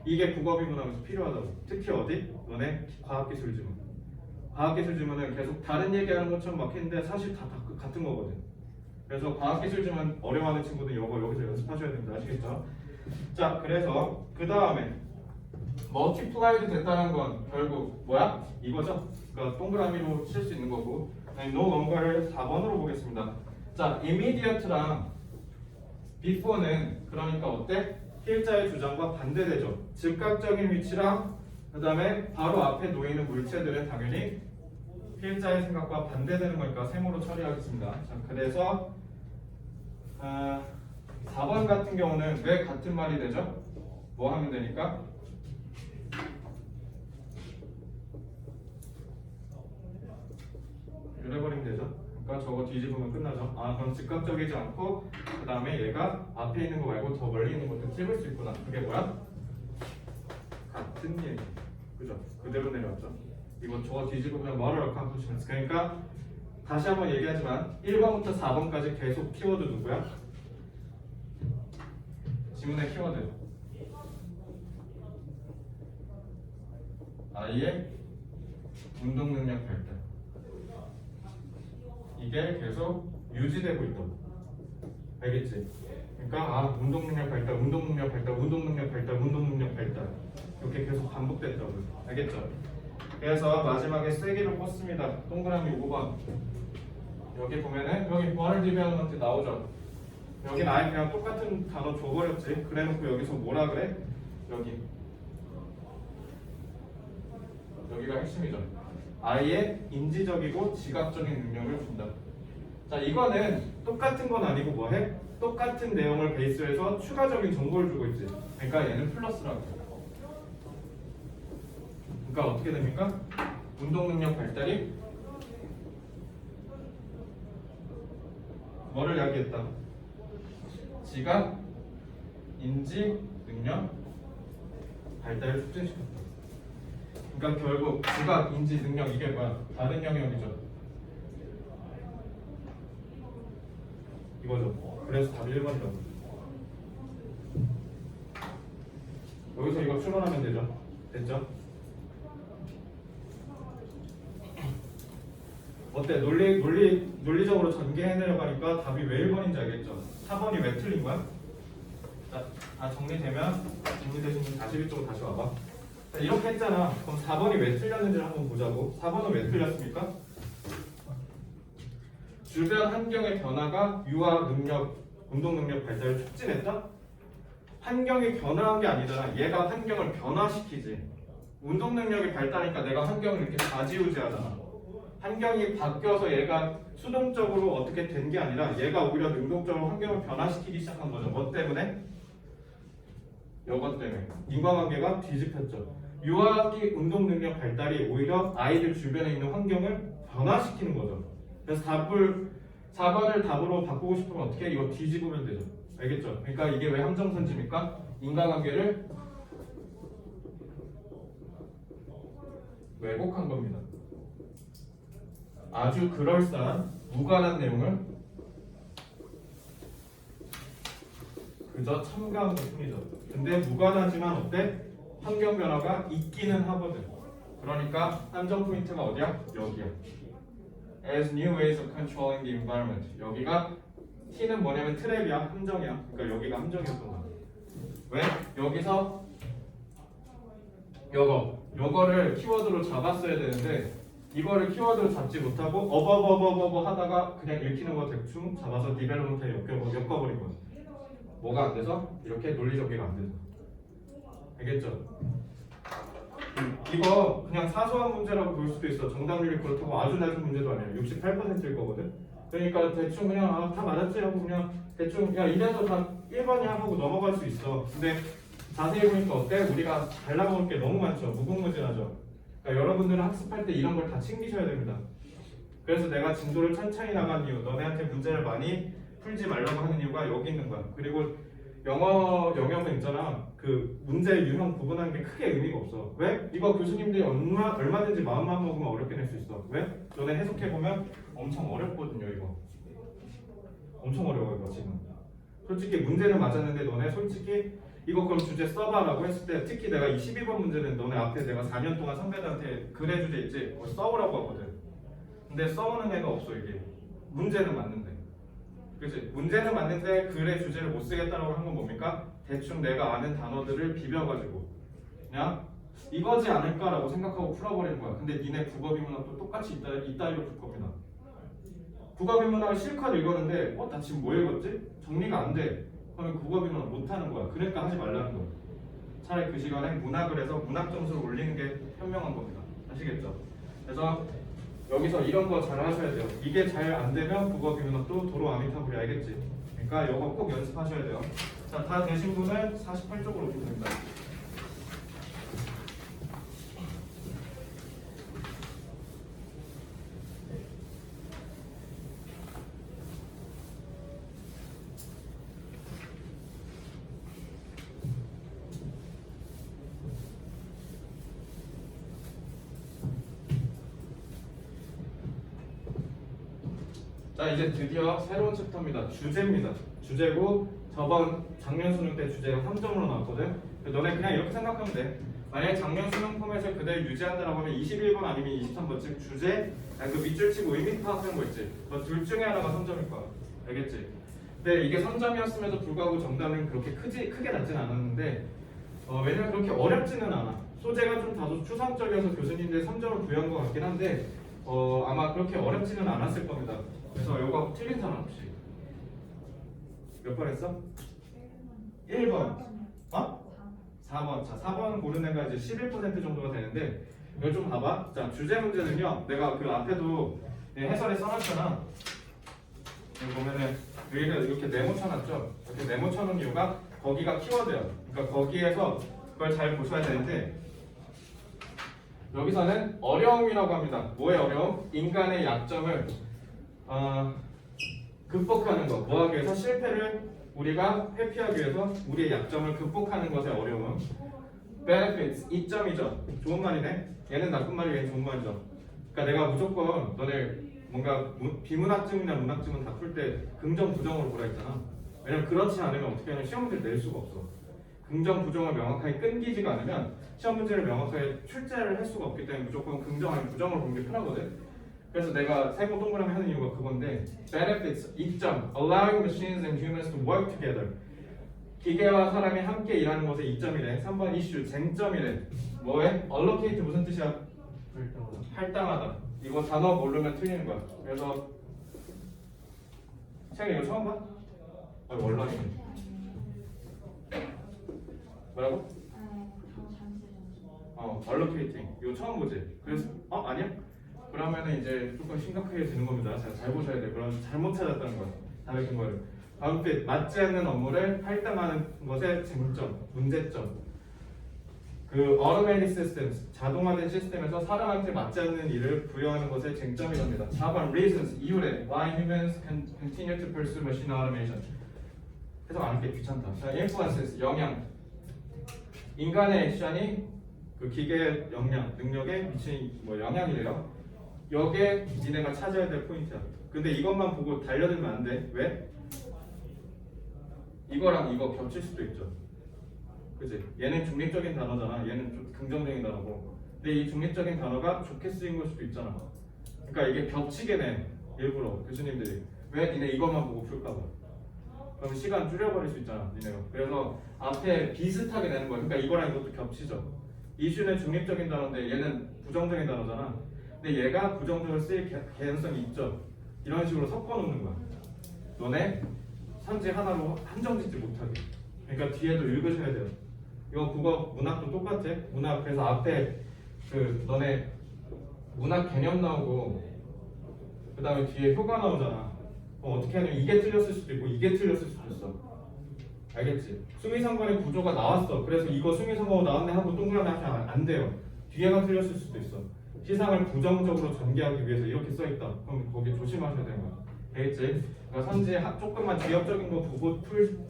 이게 국어 비문학에서 필요하다고. 특히 어디? 너네 과학기술 지문. 과학기술 지문은 계속 다른 얘기하는 것처럼 막히는데 사실 다 같은 거거든. 그래서 과학기술 지문 어려워하는 친구들 이거 여기서 연습하셔야 됩니다. 아시겠죠? 자, 그래서 그 다음에 멀티플라이드 됐다는 건 결국 뭐야? 이거죠? 그러니까 동그라미로 칠 수 있는 거고. no longer를 4번으로 보겠습니다. 자, immediate랑 before는 그러니까 어때? 필자의 주장과 반대되죠. 즉각적인 위치랑 그 다음에 바로 앞에 놓이는 물체들은 당연히 필자의 생각과 반대되는 거니까 세모로 처리하겠습니다. 자, 그래서 4번 같은 경우는 왜 같은 말이 되죠? 뭐 하면 되니까? 이래버리면 되죠. 그러니까 저거 뒤집으면 끝나죠. 그럼 즉각적이지 않고 그 다음에 얘가 앞에 있는 거 말고 더 멀리 있는 것도 찝을 수 있구나. 그게 뭐야? 같은 얘기. 그죠? 그대로 내려왔죠. 이거 저거 뒤집으면 motor accomplishments. 그러니까 다시 한번 얘기하지만 1번부터 4번까지 계속 키워드 누구야? 지문의 키워드 아이의 운동 능력 발달. 이게 계속 유지되고 있다고. 알겠지? 그러니까 운동 능력 발달, 운동 능력 발달, 운동 능력 발달, 운동 능력 발달. 이렇게 계속 반복된다고. 알겠죠? 그래서 마지막에 세기를 꽂습니다. 동그라미 5번. 여기 보면은 여기 Model Development 나오죠? 여긴 아예 그냥 똑같은 단어 줘버렸지. 그래놓고 여기서 뭐라 그래? 여기가 핵심이죠. 아이의 인지적이고 지각적인 능력을 준다. 자, 이거는 똑같은 건 아니고 뭐해? 똑같은 내용을 베이스로 해서 추가적인 정보를 주고 있지. 그러니까 얘는 플러스라고. 그러니까 어떻게 됩니까? 운동 능력 발달이 뭐를 이야기했다? 지각, 인지, 능력 발달을 촉진시켰다. 그러니까 결국 지각, 인지, 능력 이게 뭐야? 다른 영역이죠. 이거죠. 그래서 답이 1번이라고. 여기서 이거 추론하면 되죠. 됐죠? 어때? 논리적으로 전개해내려고 하니까 답이 왜 1번인지 알겠죠? 4번이 왜 틀린 거야? 자, 정리되면 정리되신 분 다시 이쪽으로 다시 와봐. 자, 이렇게 했잖아. 그럼 4번이 왜 틀렸는지를 한번 보자고. 4번은 왜 틀렸습니까? 주변 환경의 변화가 유아 능력, 운동 능력 발달을 촉진했다? 환경이 변화한 게 아니잖아. 얘가 환경을 변화시키지. 운동 능력이 발달하니까 내가 환경을 이렇게 좌지우지하잖아. 환경이 바뀌어서 얘가 수동적으로 어떻게 된 게 아니라 얘가 오히려 능동적으로 환경을 변화시키기 시작한 거죠. 뭐 때문에? 이것 때문에. 인과관계가 뒤집혔죠. 유아기 운동 능력 발달이 오히려 아이들 주변에 있는 환경을 변화시키는 거죠. 그래서 4번을 답으로 바꾸고 싶으면 어떻게? 이거 뒤집으면 되죠. 알겠죠? 그러니까 이게 왜 함정선지입니까? 인과관계를 왜곡한 겁니다. 아주 그럴싸한 무관한 내용을 그저 첨가한 것 뿐이죠. 근데 무관하지만 어때? 환경 변화가 있기는 하거든. 그러니까 함정 포인트가 어디야? 여기야. As new ways of controlling the environment. 여기가 T는 뭐냐면 트랩이야, 함정이야. 그러니까 여기가 함정이었던 거야. 왜? 여기서 요거를 키워드로 잡았어야 되는데 이거를 키워드로 잡지 못하고 어버버버버버 하다가 그냥 읽히는 거 대충 잡아서 디벨롭먼트에 엮어버린 거야. 뭐가 안 돼서? 이렇게 논리 전개가 안 돼서. 알겠죠? 이거 그냥 사소한 문제라고 볼 수도 있어. 정답률이 그렇다고 아주 낮은 문제도 아니에요. 68%일 거거든. 그러니까 대충 그냥 다 맞았지 하고 그냥 대충 야 이래서 다 1번이야 하고 넘어갈 수 있어. 근데 자세히 보니까 어때? 우리가 달라먹을 게 너무 많죠. 무궁무진하죠. 그러니까 여러분들은 학습할 때 이런 걸 다 챙기셔야 됩니다. 그래서 내가 진도를 천천히 나간 이유, 너네한테 문제를 많이 풀지 말라고 하는 이유가 여기 있는 거야. 그리고 영어 영역은 있잖아. 그 문제 유형 구분하는 게 크게 의미가 없어. 왜? 이거 교수님들이 얼마든지 마음만 먹으면 어렵게 낼 수 있어. 왜? 너네 해석해보면 엄청 어렵거든요. 이거 엄청 어려워요. 이거 지금 솔직히 문제는 맞았는데 너네 솔직히 이거 그럼 주제 써봐라고 했을 때 특히 내가 이 12번 문제는 너네 앞에 내가 4년 동안 선배들한테 글의 주제 있지? 그거 써오라고 하거든. 근데 써오는 애가 없어. 이게 문제는 맞는데, 그치? 문제는 맞는데 글의 주제를 못 쓰겠다라고 한 건 뭡니까? 대충 내가 아는 단어들을 비벼가지고 그냥 이거지 않을까라고 생각하고 풀어버리는 거야. 근데 니네 국어비문학도 똑같이 이따위로 풀 겁니다. 국어비문학을 실컷 읽었는데 나 지금 뭐 읽었지? 정리가 안 돼. 그러면 국어비문학 못하는 거야. 그러니까 하지 말라는 거야. 차라리 그 시간에 문학을 해서 문학 점수를 올리는 게 현명한 겁니다. 아시겠죠? 그래서 여기서 이런 거 잘 하셔야 돼요. 이게 잘 안 되면 국어비문학도 도로 아미타불이 알겠지? 그러니까 이거 꼭 연습하셔야 돼요. 자, 다 되신 분은 48쪽으로 오시면 됩니다. 자 이제 드디어 새로운 챕터입니다. 주제입니다. 주제고 저번 작년 수능 때 주제가 3점으로 나왔거든. 너네 그냥 이렇게 생각하면 돼. 만약에 작년 수능 포맷을 그대로 유지한다라고 하면 21번 아니면 23번 즉 주제 그 밑줄 치고 의미 파악하는 거 있지. 둘 중에 하나가 3점일 거야. 알겠지? 근데 이게 3점이었음에도 불구하고 정답은 그렇게 크게 낮진 않았는데 왜냐면 그렇게 어렵지는 않아. 소재가 좀 다소 추상적이어서 교수님들이 3점을 부여한 것 같긴 한데 아마 그렇게 어렵지는 않았을 겁니다. 그래서 이거 틀린 사람 없이. 몇 번 했어? 1번. 어? 4번. 자, 4번 고른 애가 이제 11% 정도가 되는데 이걸 좀 봐봐. 자, 주제 문제는요. 내가 그 앞에도 해설에 써놨잖아. 여기 보면은 여기가 이렇게 네모 쳐놨죠. 이렇게 네모 쳐놓은 이유가 거기가 키워드야. 그러니까 거기에서 그걸 잘 보셔야 되는데 여기서는 어려움이라고 합니다. 뭐의 어려움? 인간의 약점을 극복하는 것. 뭐 하기 위해서? 실패를 우리가 회피하기 위해서 우리의 약점을 극복하는 것의 어려움. benefits, 이점이죠. 좋은 말이네. 얘는 나쁜 말이 얘는 좋은 말이죠. 그러니까 내가 무조건 너네 뭔가 비문학쯤이나 문학쯤은 다 풀 때 긍정, 부정으로 보라 했잖아. 왜냐면 그렇지 않으면 어떻게 하냐면 시험 문제를 낼 수가 없어. 긍정, 부정을 명확하게 끊기지가 않으면 시험 문제를 명확하게 출제를 할 수가 없기 때문에 무조건 긍정 아니면 부정을 보는 게 편하거든. 그래서 내가 세모 동그라미 하는 이유가 그건데 benefits, 이점, allowing machines and humans to work together. 기계와 사람이 함께 일하는 것의 이점이래. 3번 issue, 쟁점이래. 뭐에? allocate 무슨 뜻이야? 할당하다. 이거 단어 모르면 틀리는 거야. 그래서 책 이거 처음 봐? 원론이네. 뭐라고? allocating. 이거 처음 보지? 그래서 아니야? 그러면은 이제 조금 심각하게 되는 겁니다. 잘 보셔야 돼. 그럼 잘못 찾았다는 거야. 다른 거를. 다음 때 맞지 않는 업무를 할당하는 것의 쟁점, 문제점. 그 automated systems, 자동화된 시스템에서 사람한테 맞지 않는 일을 부여하는 것의 쟁점이랍니다. 4번 reasons, 이유래. Why humans continue to pursue machine automation. 해석 안 할게 귀찮다. 자, influences, 영향. 인간의 액션이 그 기계의 능력에 미친 영향이래요. 여기에 니네가 찾아야 될 포인트야. 근데 이것만 보고 달려들면 안 돼. 왜? 이거랑 이거 겹칠 수도 있죠. 그치? 얘는 중립적인 단어잖아. 얘는 좀 긍정적인 단어고. 근데 이 중립적인 단어가 좋게 쓰인 걸 수도 있잖아. 그러니까 이게 겹치게 돼. 일부러 교수님들이. 왜 니네 이것만 보고 풀까봐. 그럼 시간 줄여버릴 수 있잖아. 니네가. 그래서 앞에 비슷하게 되는 거야. 그러니까 이거랑 이것도 겹치죠. 이슈는 중립적인 단어인데 얘는 부정적인 단어잖아. 근데 얘가 부정적으로 쓰일 개연성이 있죠. 이런 식으로 섞어놓는 거야. 너네 선지 하나로 한정짓지 못하게. 그러니까 뒤에도 읽으셔야 돼요. 이거 국어 문학도 똑같아. 문학 그래서 앞에 그 너네 문학 개념 나오고 그 다음에 뒤에 효과 나오잖아. 어떻게 하냐면 이게 틀렸을 수도 있고 이게 틀렸을 수도 있어. 알겠지? 수미상관의 구조가 나왔어. 그래서 이거 수미상관으로 나왔네 하고 동그라미 하면 안 돼요. 뒤에가 틀렸을 수도 있어. 시상을 부정적으로 전개하기 위해서 이렇게 써있다. 그럼 거기 조심하셔야 되는 거야. 알겠지? 그러니까 선지 조금만 지역적인 거 보고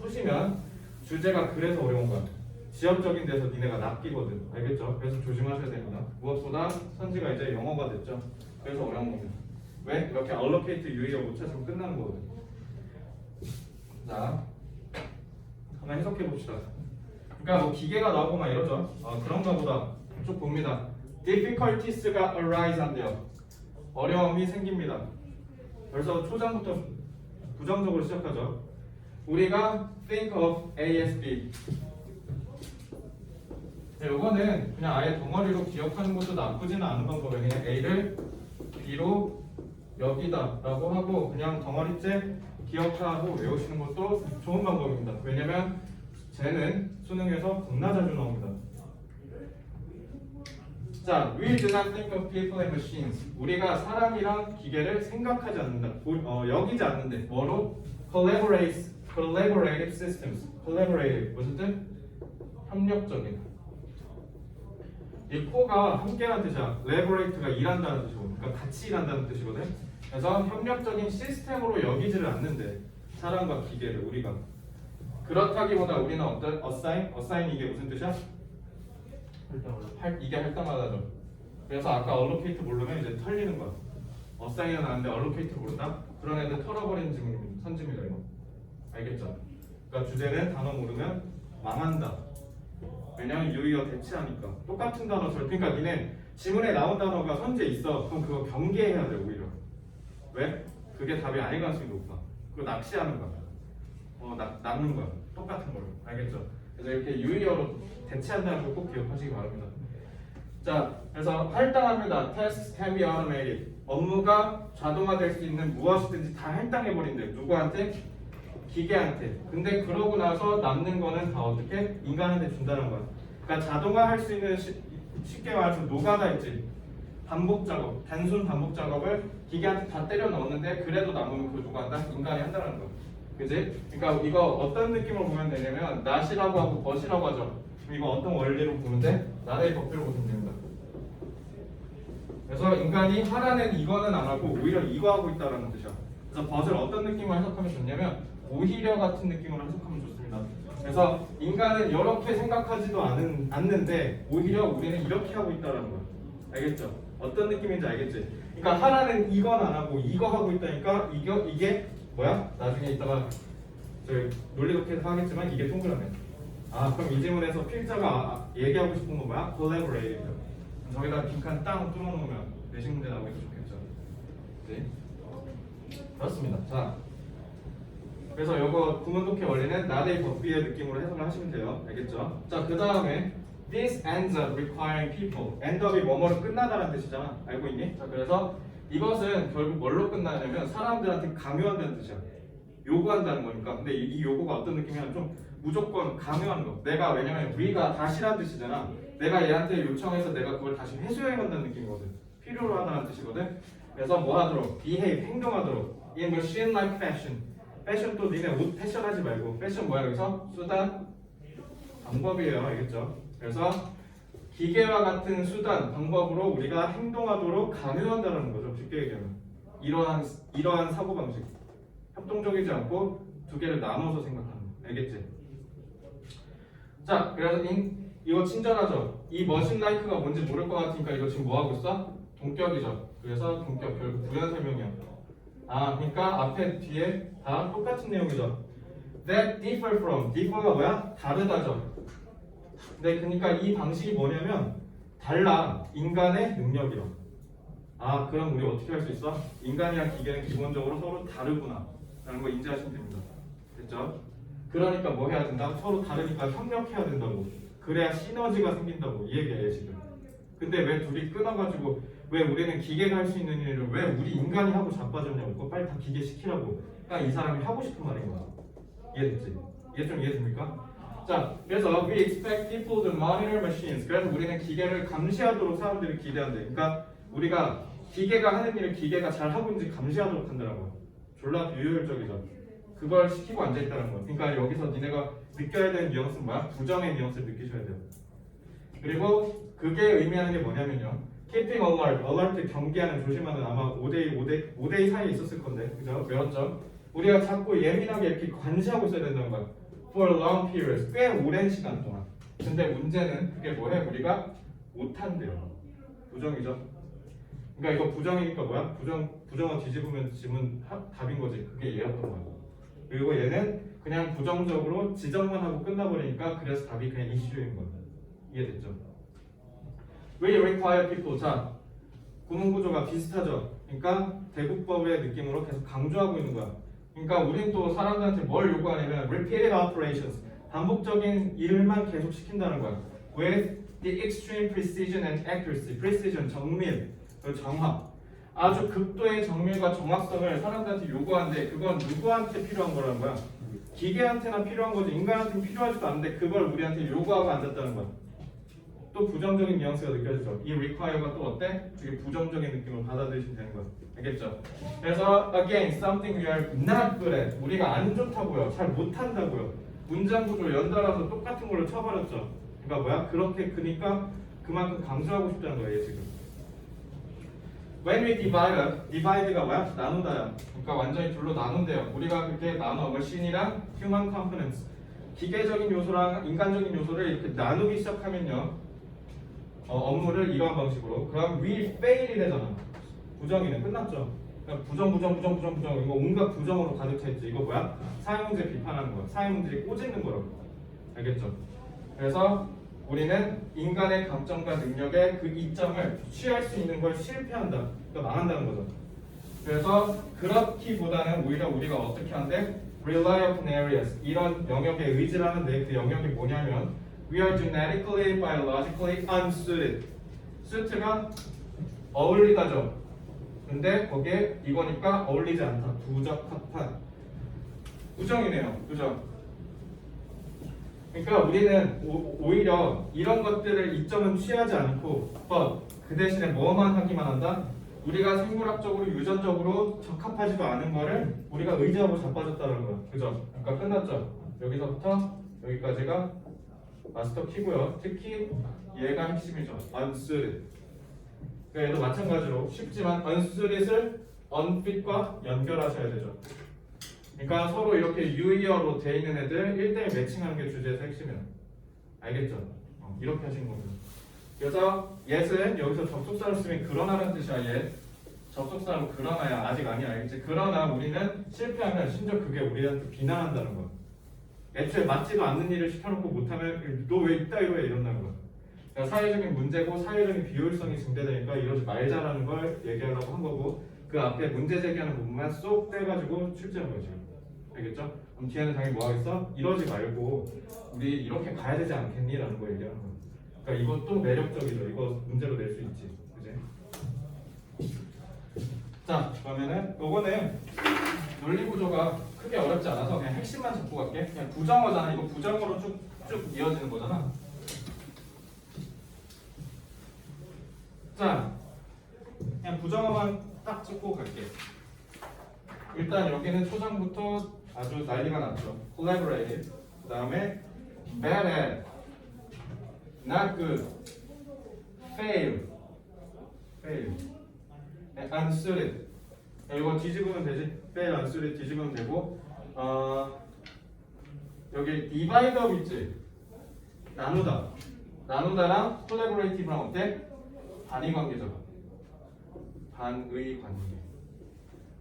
푸시면 주제가 그래서 어려운 거야. 지역적인 데서 니네가 낚이거든. 알겠죠? 그래서 조심하셔야 됩니다. 무엇보다 선지가 이제 영어가 됐죠. 그래서 어려운 겁니다. 왜? 이렇게 allocate 유의어 못 찾으면 끝나는 거거든. 자, 한번 해석해 봅시다. 그러니까 뭐 기계가 나오고 막 이러죠. 그런가 보다. 쭉 봅니다. difficulties가 arise 한대요. 어려움이 생깁니다. 벌써 초장부터 부정적으로 시작하죠. 우리가 think of A as B. 요거는 그냥 아예 덩어리로 기억하는 것도 나쁘지는 않은 방법이에요. 그냥 A를 B로 여기다 라고 하고 그냥 덩어리째 기억하고 외우시는 것도 좋은 방법입니다. 왜냐면 쟤는 수능에서 겁나 자주 나옵니다. 자, we do not think of people and machines. 우리가 사람이랑 기계를 생각하지 않는다. 여기지 않는데 뭐로? collaborative systems. collaborative 무슨 뜻? 협력적인. 이 코가 함께라는 뜻이야. collaborate가 일한다는 뜻이고, 그러니까 같이 일한다는 뜻이거든. 그래서 협력적인 시스템으로 여기지를 않는데 사람과 기계를 우리가. 그렇다기보다 우리는 어떤 assign 이게 무슨 뜻이야? 이게 할당하다죠. 그래서 아까 allocate 모르면 이제 털리는 거야. 어사인은 아는데 얼로케이트 모른다? 그런 애들 털어버리는 선지입니다 이거. 알겠죠? 그러니까 주제는 단어 모르면 망한다. 왜냐면 유의어 대체하니까 똑같은 단어 그러니까 니네 지문에 나온 단어가 선지에 있어. 그럼 그거 경계해야 돼 오히려. 왜? 그게 답이 아닐 가능성이 높아. 그거 낚시하는 거야. 낚는 거야. 똑같은 걸로. 알겠죠? 그래서 이렇게 유의어로 대체한다는 걸 꼭 기억하시기 바랍니다. 자, 그래서 할당합니다. Tasks can be automated. 업무가 자동화될 수 있는 무엇이든지 다 할당해버린대. 누구한테? 기계한테. 근데 그러고 나서 남는 거는 다 어떻게? 인간한테 준다는 거야. 그러니까 자동화할 수 있는 쉽게 말해서 노가다 있지. 반복 작업, 단순 반복 작업을 기계한테 다 때려 넣었는데 그래도 남으면 그걸 누가 한다? 인간이 한다는 거야. 그지? 그러니까 이거 어떤 느낌으로 보면 되냐면 not이라고 하고 but이라고 하죠. 그럼 이거 어떤 원리로 보면 돼? not의 법칙으로 보면 됩니다. 그래서 인간이 하라는 이거는 안 하고 오히려 이거 하고 있다는 뜻이야. 그래서 but을 어떤 느낌으로 해석하면 좋냐면 오히려 같은 느낌으로 해석하면 좋습니다. 그래서 인간은 이렇게 생각하지도 않는데 오히려 우리는 이렇게 하고 있다는 거야. 알겠죠? 어떤 느낌인지 알겠지? 그러니까 하라는 이건 안 하고 이거 하고 있다니까 이게 뭐야? 나중에 이따가 저희 논리독해서 하겠지만 이게 동그라미. 그럼 이 질문에서 필자가 얘기하고 싶은 건 뭐야? collaborate. 저기다 빈칸 땅 뚫어놓으면 내신 문제 나오기도 좋겠죠. 네? 그렇습니다. 자, 그래서 요거 구문독해 원리는 나대의 법비의 느낌으로 해석을 하시면 돼요. 알겠죠? 자, 그 다음에 This ends up requiring people. end up이 뭐뭐로 끝나다라는 뜻이잖아. 알고 있니? 자, 그래서 이것은 결국 뭘로 끝나냐면 사람들한테 강요한다는 뜻이야. 요구한다는 거니까. 근데 이 요구가 어떤 느낌이냐면 좀 무조건 강요하는 거. 내가 왜냐면 we가 다시라는 뜻이잖아. 내가 얘한테 요청해서 내가 그걸 다시 회수해 간다는 느낌이거든. 필요로 하다는 뜻이거든. 그래서 뭐 하도록? behave, 행동하도록. in machine-like fashion. 패션 또 니네 옷 패션 하지 말고. 패션 뭐야 여기서? 수단? 방법이에요. 알겠죠? 그래서 기계와 같은 수단, 방법으로 우리가 행동하도록 강요한다는 거죠. 쉽게 얘기하면 이러한 사고방식 협동적이지 않고 두 개를 나눠서 생각하는 거. 알겠지? 자, 그래서 이거 친절하죠? 이 머신 라이크가 뭔지 모를 것 같으니까 이거 지금 뭐 하고 있어? 동격이죠. 그래서 동격 결국 부연 설명이야. 그러니까 앞에 뒤에 다 똑같은 내용이죠. That differ from, differ가 뭐야? 다르다죠. 네, 그러니까 이 방식이 뭐냐면 달라. 인간의 능력이요. 그럼 우리 어떻게 할 수 있어? 인간이랑 기계는 기본적으로 서로 다르구나 라는 거 인지하시면 됩니다. 됐죠? 그러니까 뭐 해야 된다? 서로 다르니까 협력해야 된다고. 그래야 시너지가 생긴다고 이 얘기예요 지금. 근데 왜 둘이 끊어가지고 왜 우리는 기계가 할 수 있는 일을 왜 우리 인간이 하고 자빠졌냐고. 그거 빨리 다 기계 시키라고. 그러니까 이 사람이 하고 싶은 말인 거야. 이해됐지? 이해 좀 이해됩니까? 자, 그래서 we expect people to monitor machines. 그래서 우리는 기계를 감시하도록 사람들이 기대한대. 그러니까 우리가 기계가 하는 일을 기계가 잘 하고 있는지 감시하도록 한다는 거야. 졸라 비효율적이죠. 그걸 시키고 앉아 있다는 거야. 그러니까 여기서 니네가 느껴야 되는 뉘앙스는 뭐야? 부정의 뉘앙스를 느끼셔야 돼요. 그리고 그게 의미하는 게 뭐냐면요. keeping alert, alert 경계하는 조심하는 아마 5대2 사이에 있었을 건데, 그죠? 외웠죠? 우리가 자꾸 예민하게 이렇게 관시하고 있어야 된다는 거야. For long periods, 꽤 오랜 시간 동안. 근데 문제는 그게 뭐해? 우리가 못한대요. 부정이죠. 그러니까 이거 부정이니까 뭐야? 부정어 뒤집으면 지문 답인 거지. 그게 얘였던 거야. 그리고 얘는 그냥 부정적으로 지정만 하고 끝나버리니까 그래서 답이 그냥 이슈인 거야. 이해됐죠? We require people. 자, 구문 구조가 비슷하죠. 그러니까 대국법의 느낌으로 계속 강조하고 있는 거야. 그러니까 우린 또 사람들한테 뭘 요구하냐면 repeated operations, 반복적인 일만 계속 시킨다는 거야. With the extreme precision and accuracy. precision, 정밀, 정확. 아주 극도의 정밀과 정확성을 사람들한테 요구하는데 그건 누구한테 필요한 거라는 거야? 기계한테나 필요한 거지. 인간한테는 필요하지도 않은데 그걸 우리한테 요구하고 앉았다는 거야. 또 부정적인 뉘앙스가 느껴지죠. 이 require가 또 어때? 되게 부정적인 느낌을 받아들이시면 되는 거야. 알겠죠? 그래서 again, something we are not good at. 우리가 안 좋다고요. 잘 못한다고요. 문장 구조 연달아서 똑같은 걸로 쳐버렸죠. 그러니까 뭐야? 그러니까 그만큼 강조하고 싶다는 거예요, 지금. When we divide가 뭐야? 나누다야. 그러니까 완전히 둘로 나눈대요. 우리가 그렇게 나눠, machine이랑 human components, 기계적인 요소랑 인간적인 요소를 이렇게 나누기 시작하면요, 업무를 이러한 방식으로. 그럼 we fail이래잖아. 부정이네. 끝났죠. 그러니까 부정 이거 온갖 부정으로 가득 차 있지. 이거 뭐야? 사회 문제 비판하는 거야. 사회 문제에 꼬집는 거라고. 알겠죠? 그래서 우리는 인간의 감정과 능력의 그 이점을 취할 수 있는 걸 실패한다. 그러니까 망한다는 거죠. 그래서 그렇기보다는 오히려 우리가 어떻게 하는데 rely upon areas 이런 영역에 의지를 하는데 그 영역이 뭐냐면 we are genetically, biologically unsuited. suit가 어울리다죠. 근데 거기에 이거니까 어울리지 않다. 부적합한. 부정이네요. 그죠? 그러니까 우리는 오히려 이런 것들을 이점은 취하지 않고 그 대신에 뭐만 하기만 한다? 우리가 생물학적으로 유전적으로 적합하지도 않은 거를 우리가 의지하고 자빠졌다는 거야. 그죠? 그러니까 끝났죠? 여기서부터 여기까지가 마스터 키고요. 특히 얘가 핵심이죠. unsuited. 그러니까 얘도 마찬가지로 쉽지만 unsuited을 unfit과 연결하셔야 되죠. 그러니까 서로 이렇게 유의어로 돼 있는 애들 1대1 매칭하는 게 주제에서 핵심이야. 알겠죠? 이렇게 하시는 겁니다. 그래서 yes은 여기서 접속사로 쓰면 그러나라는 뜻이야. 얘 접속사로 그러나야. 아직 아니야. 알겠지? 그러나 우리는 실패하면 심지어 그게 우리한테 비난한다는 거야. 애초에 맞지도 않는 일을 시켜놓고 못하면 너 왜 이따위로 해 이런다는 거야. 그러니까 사회적인 문제고 사회적인 비효율성이 증대되니까 이러지 말자라는 걸 얘기하려고 한 거고 그 앞에 문제 제기하는 부분만 쏙 떼가지고 출제한 거지. 알겠죠? 그럼 뒤에는 당연히 뭐 하겠어? 이러지 말고 우리 이렇게 가야 되지 않겠니? 라는 거 얘기하는 거야. 그러니까 이것도 매력적이죠. 이거 문제로 낼 수 있지. 그지? 자, 그러면은 요거는 논리 구조가 크게 어렵지 않아서 그냥 핵심만 잡고 갈게. 그냥 부정어잖아. 이거 부정어로 쭉 이어지는 거잖아. 자, 그냥 부정어만 딱 찍고 갈게. 일단 여기는 초장부터 아주 난리가 났죠. collaborative. 그 다음에 bad at, not good, fail, unsuited. 이거 뒤집으면 되지. fail, unsuited 뒤집으면 되고 여기 divide up 있지. 나누다랑 collaborative랑 어때? 반의 관계죠. 반의 관계.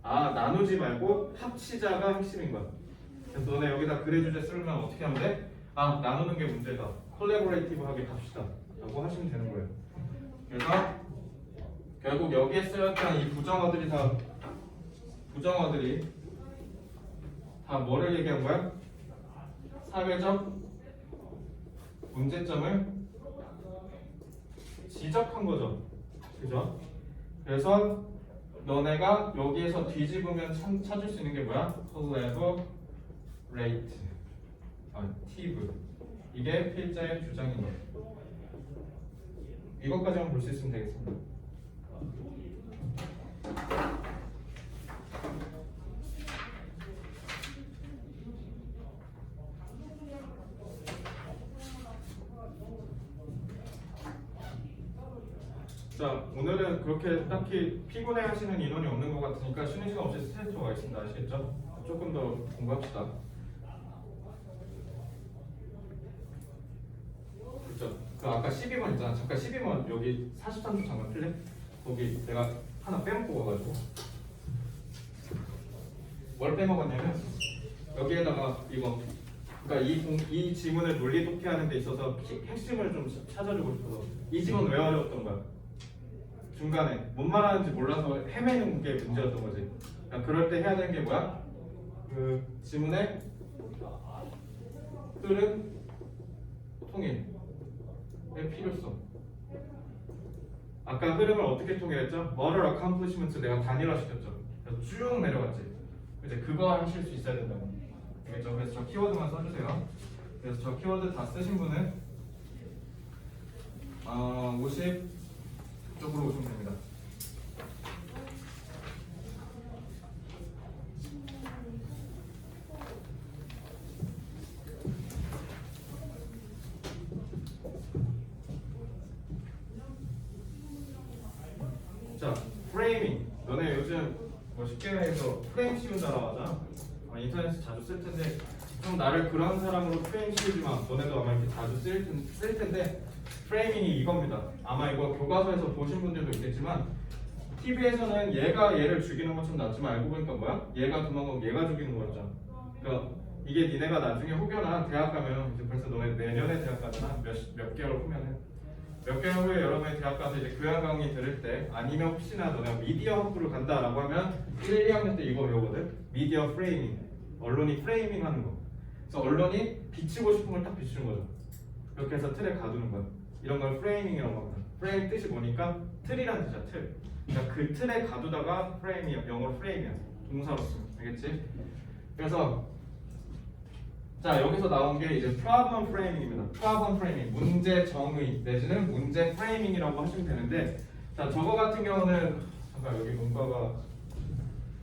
나누지 말고 합치자가 핵심인 거야. 그래서 너네 여기다 글의 주제 쓰려면 어떻게 하면 돼? 나누는 게 문제다. 콜라보레이티브하게 갑시다. 라고 하시면 되는 거예요. 그래서 결국 여기에 쓰였던 이 부정어들이 다 뭐를 얘기한 거야? 사회적 문제점을 지적한 거죠. 그죠? 그래서 너네가 여기에서 뒤집으면 찾을 수 있는 게 뭐야? collaborate, tive. 이게 필자의 주장인 거예요. 이것까지만 볼 수 있으면 되겠습니다. 자, 오늘은 그렇게 딱히 피곤해 하시는 인원이 없는 것 같으니까 쉬는 시간 없이 스트레이트로 가겠습니다. 아시겠죠? 조금 더 공부합시다. 그렇죠? 그 아까 12번 있잖아. 잠깐 12번 여기 43초 잠깐 틀래? 거기 내가 하나 빼먹고 가가지고 뭘 빼먹었냐면 여기에다가 이거 그러니까 이 지문을 논리 독해하는 데 있어서 핵심을 좀 찾아주고 싶어서 이 지문 왜 어려웠던 거야? 중간에 뭔 말하는지 몰라서 헤매는 게 문제였던 거지. 그러니까 그럴 때 해야 되는 게 뭐야? 그 지문의 흐름 통일의 필요성. 아까 흐름을 어떻게 통일했죠? moral accomplishment 내가 단일화 시켰죠. 그래서 쭉 내려갔지. 이제 그거 하실 수 있어야 된다고. 알겠죠? 그래서 저 키워드만 써주세요. 그래서 저 키워드 다 쓰신 분은 50 쪽으로 오시면 됩니다. 자, 프레이밍. 너네 요즘 뭐 쉽게 해서 프레임 씌운다라고 하잖아. 인터넷에서 자주 쓸 텐데 좀 나를 그런 사람으로 프레임 씌우지 마. 너네도 아마 이렇게 자주 쓸 텐데 프레이밍이 이겁니다. 아마 이거 교과서에서 보신 분들도 있겠지만 TV에서는 얘가 얘를 죽이는 것처럼 나왔지만 알고 보니까 뭐야? 얘가 도망가고 얘가 죽이는 거였잖아. 그러니까 이게 니네가 나중에 혹여나 대학 가면 이제 벌써 너네 내년에 대학 가잖아. 몇 개월 후면은 몇 개월 후에 여러분이 대학 가서 이제 교양 강의 들을 때 아니면 혹시나 너네가 미디어 학부를 간다라고 하면 1, 2학년 때 이거 배우거든. 미디어 프레이밍. 언론이 프레이밍 하는 거. 그래서 언론이 비치고 싶은 걸 딱 비추는 거죠. 이렇게 해서 틀에 가두는 거야. 이런 걸 프레이밍이라고 합니다. 프레임 뜻이 뭐니까 틀이란 뜻이야. 틀. 그러니까 그 틀에 가두다가 프레임이야. 영어로 프레임이야. 동사로 쓰면. 알겠지? 그래서 자 여기서 나온 게 이제 problem framing입니다. problem framing 문제 정의 내지는 문제 프레이밍이라고 하시면 되는데 자 저거 같은 경우는 잠깐 여기 문과가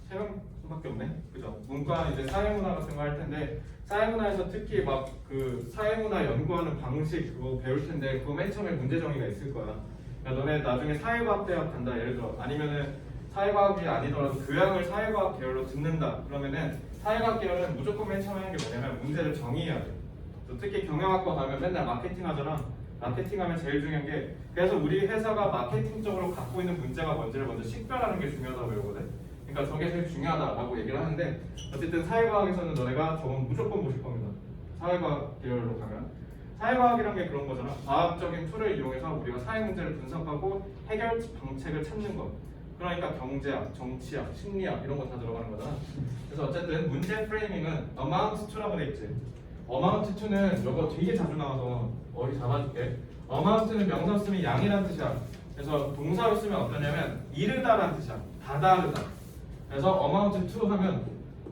세 명밖에 없네. 그죠? 문과는 이제 사회문화 같은 거 할 텐데 사회문화에서 특히 막 그 사회문화 연구하는 방식 그거 배울 텐데 그거 맨 처음에 문제 정의가 있을 거야. 그러니까 너네 나중에 사회과학 대학 간다 예를 들어 아니면은 사회과학이 아니더라도 교양을 사회과학 계열로 듣는다 그러면은 사회과학 계열은 무조건 맨 처음에 하는 게 뭐냐면 문제를 정의해야 돼. 특히 경영학과 가면 맨날 마케팅 하잖아. 마케팅 하면 제일 중요한 게 그래서 우리 회사가 마케팅적으로 갖고 있는 문제가 뭔지를 먼저 식별하는 게 중요하다고 배우거든. 그러니까 저게 제일 중요하다라고 얘기를 하는데 어쨌든 사회과학에서는 너네가 저건 무조건 보실 겁니다. 사회과학 계열로 가면 사회과학이란 게 그런 거잖아. 과학적인 툴을 이용해서 우리가 사회 문제를 분석하고 해결 방책을 찾는 것. 그러니까 경제학, 정치학, 심리학 이런 거 다 들어가는 거잖아. 그래서 어쨌든 문제 프레이밍은 amount to라고 돼 있지. amount to는 이거 되게 자주 나와서 어디 잡아줄게. amount는 명사 쓰면 양이란 뜻이야. 그래서 동사로 쓰면 어떠냐면 이르다란 뜻이야. 다다르다. 그래서 amount to 하면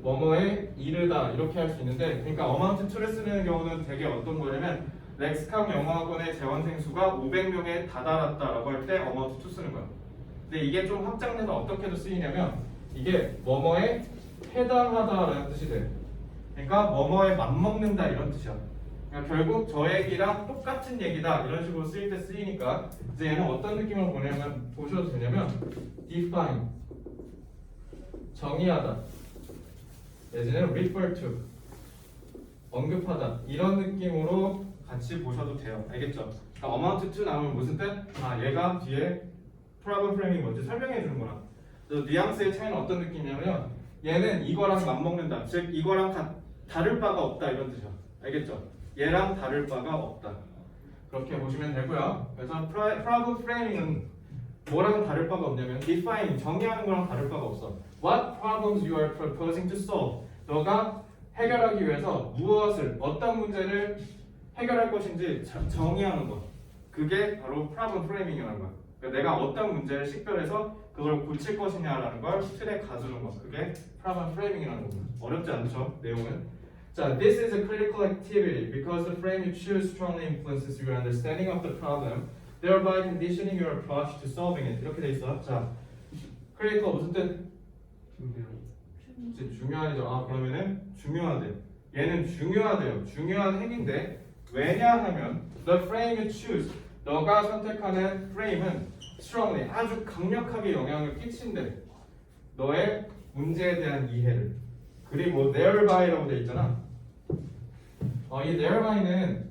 뭐뭐에 이르다 이렇게 할 수 있는데 그러니까 amount to를 쓰는 경우는 되게 어떤 거냐면 렉스康 영어학원의 재원생 수가 500명에 다다랐다라고 할 때 amount to 쓰는 거야. 근데 이게 좀 확장돼서 어떻게도 쓰이냐면 이게 뭐뭐에 해당하다라는 뜻이 돼. 그러니까 뭐뭐에 맞먹는다 이런 뜻이야. 그러니까 결국 저 얘기랑 똑같은 얘기다 이런 식으로 쓰일 때 쓰이니까 이제 얘는 어떤 느낌으로 보냐면 보셔도 되냐면 define 정의하다 내지는 refer to 언급하다 이런 느낌으로 같이 보셔도 돼요. 알겠죠? 그러니까 amount to 나오면 무슨 뜻? 아 얘가 뒤에 problem framing 뭔지 설명해 주는 거라. 그래서 뉘앙스의 차이는 어떤 느낌이냐면 얘는 이거랑 맞먹는다. 즉 이거랑 다를 바가 없다 이런 뜻이야. 알겠죠? 얘랑 다를 바가 없다. 그렇게 보시면 되고요. 그래서 problem framing은 뭐랑 다를 바가 없냐면 define 정의하는 거랑 다를 바가 없어. What problems you are proposing to solve? 너가 해결하기 위해서 무엇을 어떤 문제를 해결할 것인지 정의하는 것. 그게 바로 problem framing이라는 거야. 그러니까 내가 어떤 문제를 식별해서 그걸 고칠 것이냐라는 걸 틀에 가두는 것. 그게 problem framing이라는 거고. 어렵지 않죠? 내용은. 자, this is a critical activity because the frame you choose strongly influences your understanding of the problem, thereby conditioning your approach to solving it. 이렇게 돼 있어. 자, critical 무슨 뜻? 중요하죠. 아 그러면은 중요하대. 얘는 중요하대요. 중요한 행위인데 왜냐하면 the frame you choose 너가 선택하는 프레임은 strongly 아주 강력하게 영향을 끼친대. 너의 문제에 대한 이해를. 그리고 thereby.라고 돼 있잖아. 이 thereby.는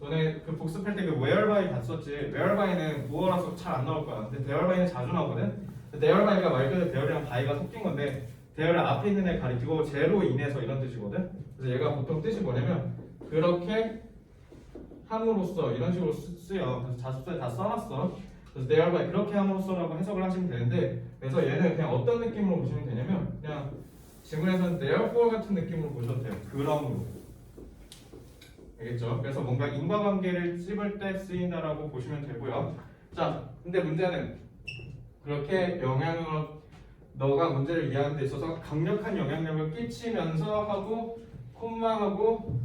너네 그 복습할 때 그 whereby 봤었지. whereby는 무어라서 잘 안 나올 거야. 근데 thereby.는 자주 나오거든. thereby.가 말 그대로 there랑 by가 섞인 건데 there를 앞에 있는 애 가리키고 제로 인해서 이런 뜻이거든. 그래서 얘가 보통 뜻이 뭐냐면 그렇게 함으로써 이런 식으로 쓰여. 그래서 자습서에 다 써놨어. 그래서 thereby 그렇게 함으로써라고 해석을 하시면 되는데 그래서 얘는 그냥 어떤 느낌으로 보시면 되냐면 그냥 지문에서는 therefore 같은 느낌으로 보셔도 돼요. 그럼으로. 알겠죠? 그래서 뭔가 인과관계를 찝을 때 쓰인다라고 보시면 되고요. 자, 근데 문제는 그렇게 영향을 너가 문제를 이해하는 데 있어서 강력한 영향력을 끼치면서 하고 콤마하고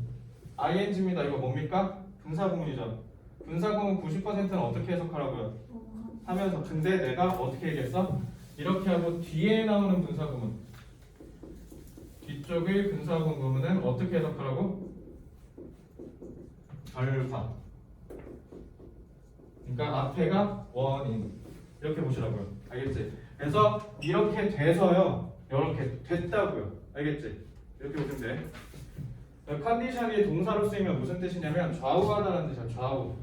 ing입니다. 이거 뭡니까? 분사구문이죠. 분사구문 90%는 어떻게 해석하라고요? 하면서 근데 내가 어떻게 얘기했어? 이렇게 하고 뒤에 나오는 분사구문 뒤쪽의 분사구문은 어떻게 해석하라고? 결과. 그러니까 앞에가 원인 이렇게 보시라고요. 알겠지? 그래서 이렇게 돼서요. 이렇게 됐다고요. 알겠지? 이렇게 보시면 돼. 컨디션이 동사로 쓰이면 무슨 뜻이냐면 좌우하다는 뜻이야. 좌우.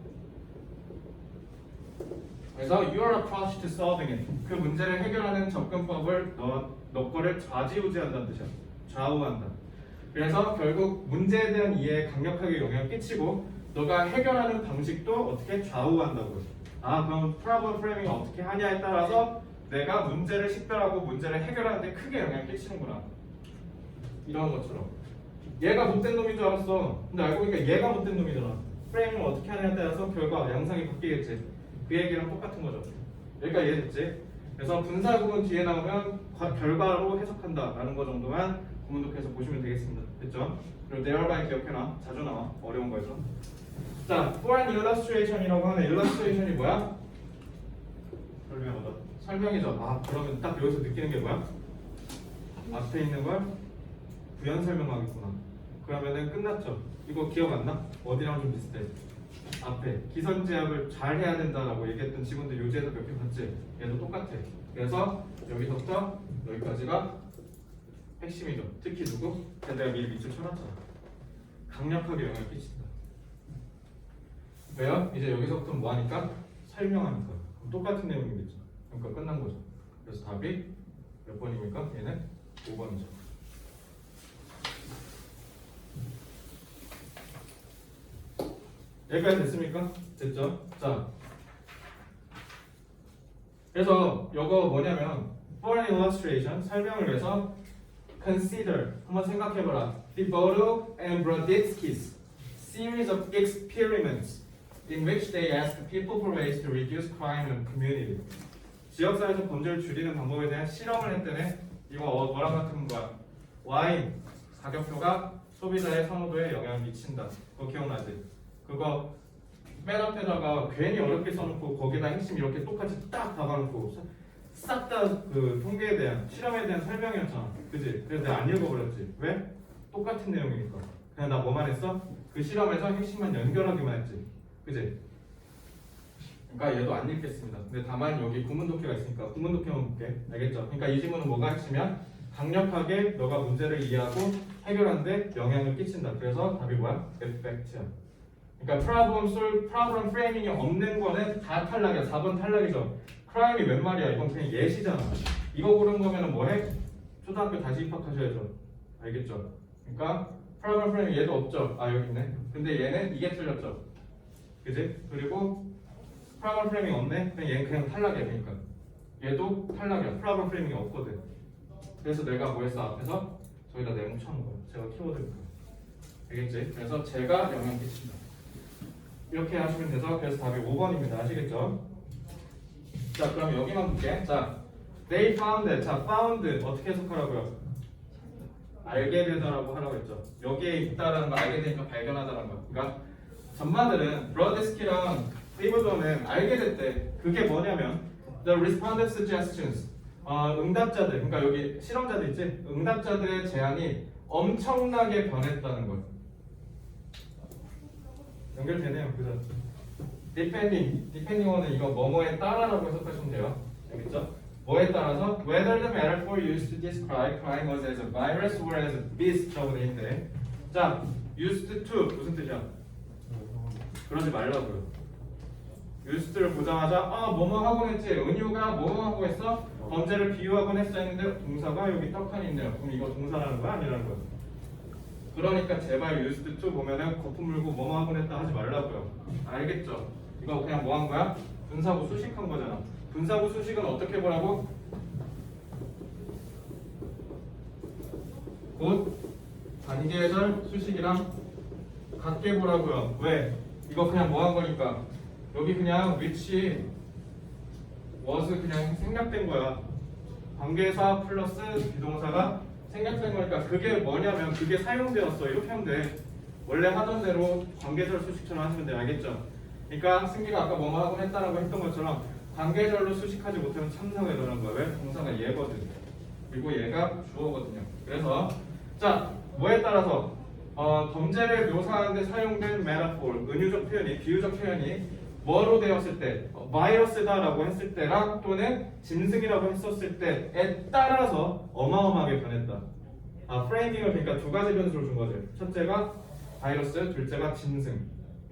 그래서 your approach to solving it. 그 문제를 해결하는 접근법을 너 거를 좌지우지한다는 뜻이야. 좌우한다. 그래서 결국 문제에 대한 이해에 강력하게 영향을 끼치고 너가 해결하는 방식도 어떻게 좌우한다고요. 아 그럼 프로블럼 프레이밍을 어떻게 하냐에 따라서 내가 문제를 식별하고 문제를 해결하는 데 크게 영향을 끼치는구나. 이런 것처럼 얘가 못된 놈인 줄 알았어. 근데 알고 보니까 얘가 못된 놈이잖아. 프레이밍을 어떻게 하냐에 따라서 결과 양상이 바뀌겠지. 그 얘기랑 똑같은 거죠. 여기까지 이해됐지? 그래서 분사구문 뒤에 나오면 결과로 해석한다라는 거 정도만 구문독해서 보시면 되겠습니다. 됐죠? 그리고 thereby 기억해놔. 자주 나와. 어려운 거에서. 자, for an illustration이라고 하는 illustration이 뭐야? 설명하다. 설명이죠. 아, 그러면 딱 여기서 느끼는 게 뭐야? 앞에 있는 걸 부연 설명하겠구나. 그러면은 끝났죠. 이거 기억 안 나? 어디랑 좀 비슷해. 앞에 기선제압을 잘 해야 된다라고 얘기했던 지문들 요지에서 몇 개 봤지? 얘도 똑같아. 그래서 여기서부터 여기까지가 핵심이죠. 특히 누구? 내가 미리 밑줄 쳐놨잖아. 강력하게 영향을 끼친다. 왜요? 이제 여기서부터 뭐 하니까? 설명하니까. 그럼 똑같은 내용이겠죠. 그러니까 끝난 거죠. 그래서 답이 몇 번입니까? 얘는 5번이죠. 여기까지 됐습니까? 됐죠? 자, 그래서 이거 뭐냐면 for an illustration 설명을 위해서 consider 한번 생각해봐라. Thibodeau and Broditsky's series of experiments in which they asked people for ways to reduce crime in a community. 지역사회에서 범죄를 줄이는 방법에 대한 실험을 했더니 이거 뭐랑 같은 거야? 와인 가격표가 소비자의 선호도에 영향을 미친다. 그거 기억나지? 그거 맨 앞에다가 괜히 어렵게 써놓고 거기다 핵심 이렇게 똑같이 딱 박아놓고 싹 다 그 통계에 대한 실험에 대한 설명이었잖아. 그지? 그래서 내가 안 읽어버렸지. 왜? 똑같은 내용이니까. 그냥 나 뭐만 했어? 그 실험에서 핵심만 연결하기만 했지. 그지? 그러니까 얘도 안 읽겠습니다. 근데 다만 여기 구문독해가 있으니까 구문독해만 볼게. 알겠죠? 그러니까 이 지문은 뭐가 핵심이야? 강력하게 너가 문제를 이해하고 해결하는데 영향을 끼친다. 그래서 답이 뭐야? effect야. 그러니까 프로블럼 프레이밍이 없는 거는 다 탈락이야. 4번 탈락이죠. 크라임이 웬 말이야? 이건 그냥 예시잖아. 이거 고른 거면은 뭐해? 초등학교 다시 입학하셔야죠. 알겠죠? 그러니까 프로블럼 프레이밍 얘도 없죠. 아 여기 있네. 근데 얘는 이게 틀렸죠. 그지? 그리고 프로블럼 프레이밍 없네? 그냥 얘는 그냥 탈락이야. 그러니까 얘도 탈락이야. 프로블럼 프레이밍이 없거든. 그래서 내가 뭐 했어? 앞에서 저기다 내용 쳐놓은 거야. 제가 키워드니까. 알겠지? 그래서 제가 영향 끼친다. 이렇게 하시면 돼서 그래서 답이 5번입니다. 아시겠죠? 자 그럼 여기만 볼게. 자 they found it. 자 found 어떻게 해석하라고요? 알게 되다라고 하라고 했죠. 여기에 있다라는 거 알게 되니까 발견하다라는 거. 그러니까 전마들은 브로드스키랑 페이버도는 알게 됐대. 그게 뭐냐면 the respondent suggestions 응답자들 그러니까 여기 실험자들 있지? 응답자들의 제안이 엄청나게 변했다는 거. 연결되네요. 그죠? depending은 이거 뭐뭐에 따라라고 해석하시면 돼요. 알겠죠? 뭐에 따라서 whether the metaphor used to describe crime was as a virus or as a beast라고 돼 있는데 자, used to 무슨 뜻이야? 그러지 말라고요. used를 보자마자 뭐뭐 하곤 했지. 은유가 뭐뭐 하고 했어? 범죄를 비유하곤 했어 했는데 동사가 여기 떡하니 있네요. 그럼 이거 동사라는 거야? 아니라는 거야? 그러니까 제발 used to 보면은 거품 물고 뭐뭐 하곤 했다 하지 말라고요. 알겠죠? 이거 그냥 뭐 한 거야? 분사구 수식한 거잖아. 분사구 수식은 어떻게 보라고? 곧 관계절 수식이랑 같게 보라고요. 왜? 이거 그냥 뭐 한 거니까 여기 그냥 which was 그냥 생략된 거야. 관계사 플러스 비동사가 생략된 거니까 그게 뭐냐면 그게 사용되었어. 이렇게 하면 돼. 원래 하던 대로 관계절 수식처럼 하시면 돼. 알겠죠? 그러니까 승기가 아까 뭐뭐 하고 했다라고 했던 것처럼 관계절로 수식하지 못하면 참상에 들어간 거야. 왜? 동사가 얘거든. 그리고 얘가 주어거든요. 그래서 자 뭐에 따라서 범죄를 묘사하는 데 사용된 metaphor, 은유적 표현이, 비유적 표현이 뭐로 되었을 때 바이러스다라고 했을 때랑 또는 짐승이라고 했었을 때에 따라서 어마어마하게 변했다. 프레이밍을 그러니까 두 가지 변수로 준 거지. 첫째가 바이러스, 둘째가 짐승.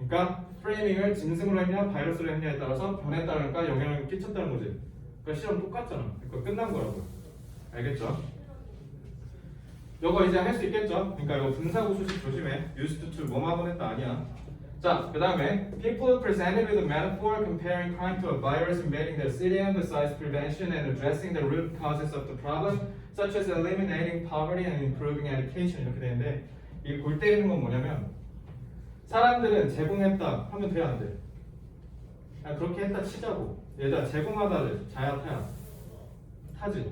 그러니까 프레이밍을 짐승으로 했냐 바이러스로 했냐에 따라서 변했다니까 영향을 끼쳤다는 거지. 그러니까 시험 똑같잖아. 그러니까 끝난 거라고. 알겠죠? 이거 이제 할 수 있겠죠? 그러니까 이거 분사구 수식 조심해. used to 뭐만 했다 아니야. 자, 그 다음에 people presented with a metaphor comparing crime to a virus invading the city emphasize prevention and addressing the root causes of the problem such as eliminating poverty and improving education 이렇게 되는데 이 골 때리는 건 뭐냐면 사람들은 제공했다 하면 돼 안 돼? 아, 그렇게 했다 치자고. 얘들아 제공하다를 자야 타야 타지.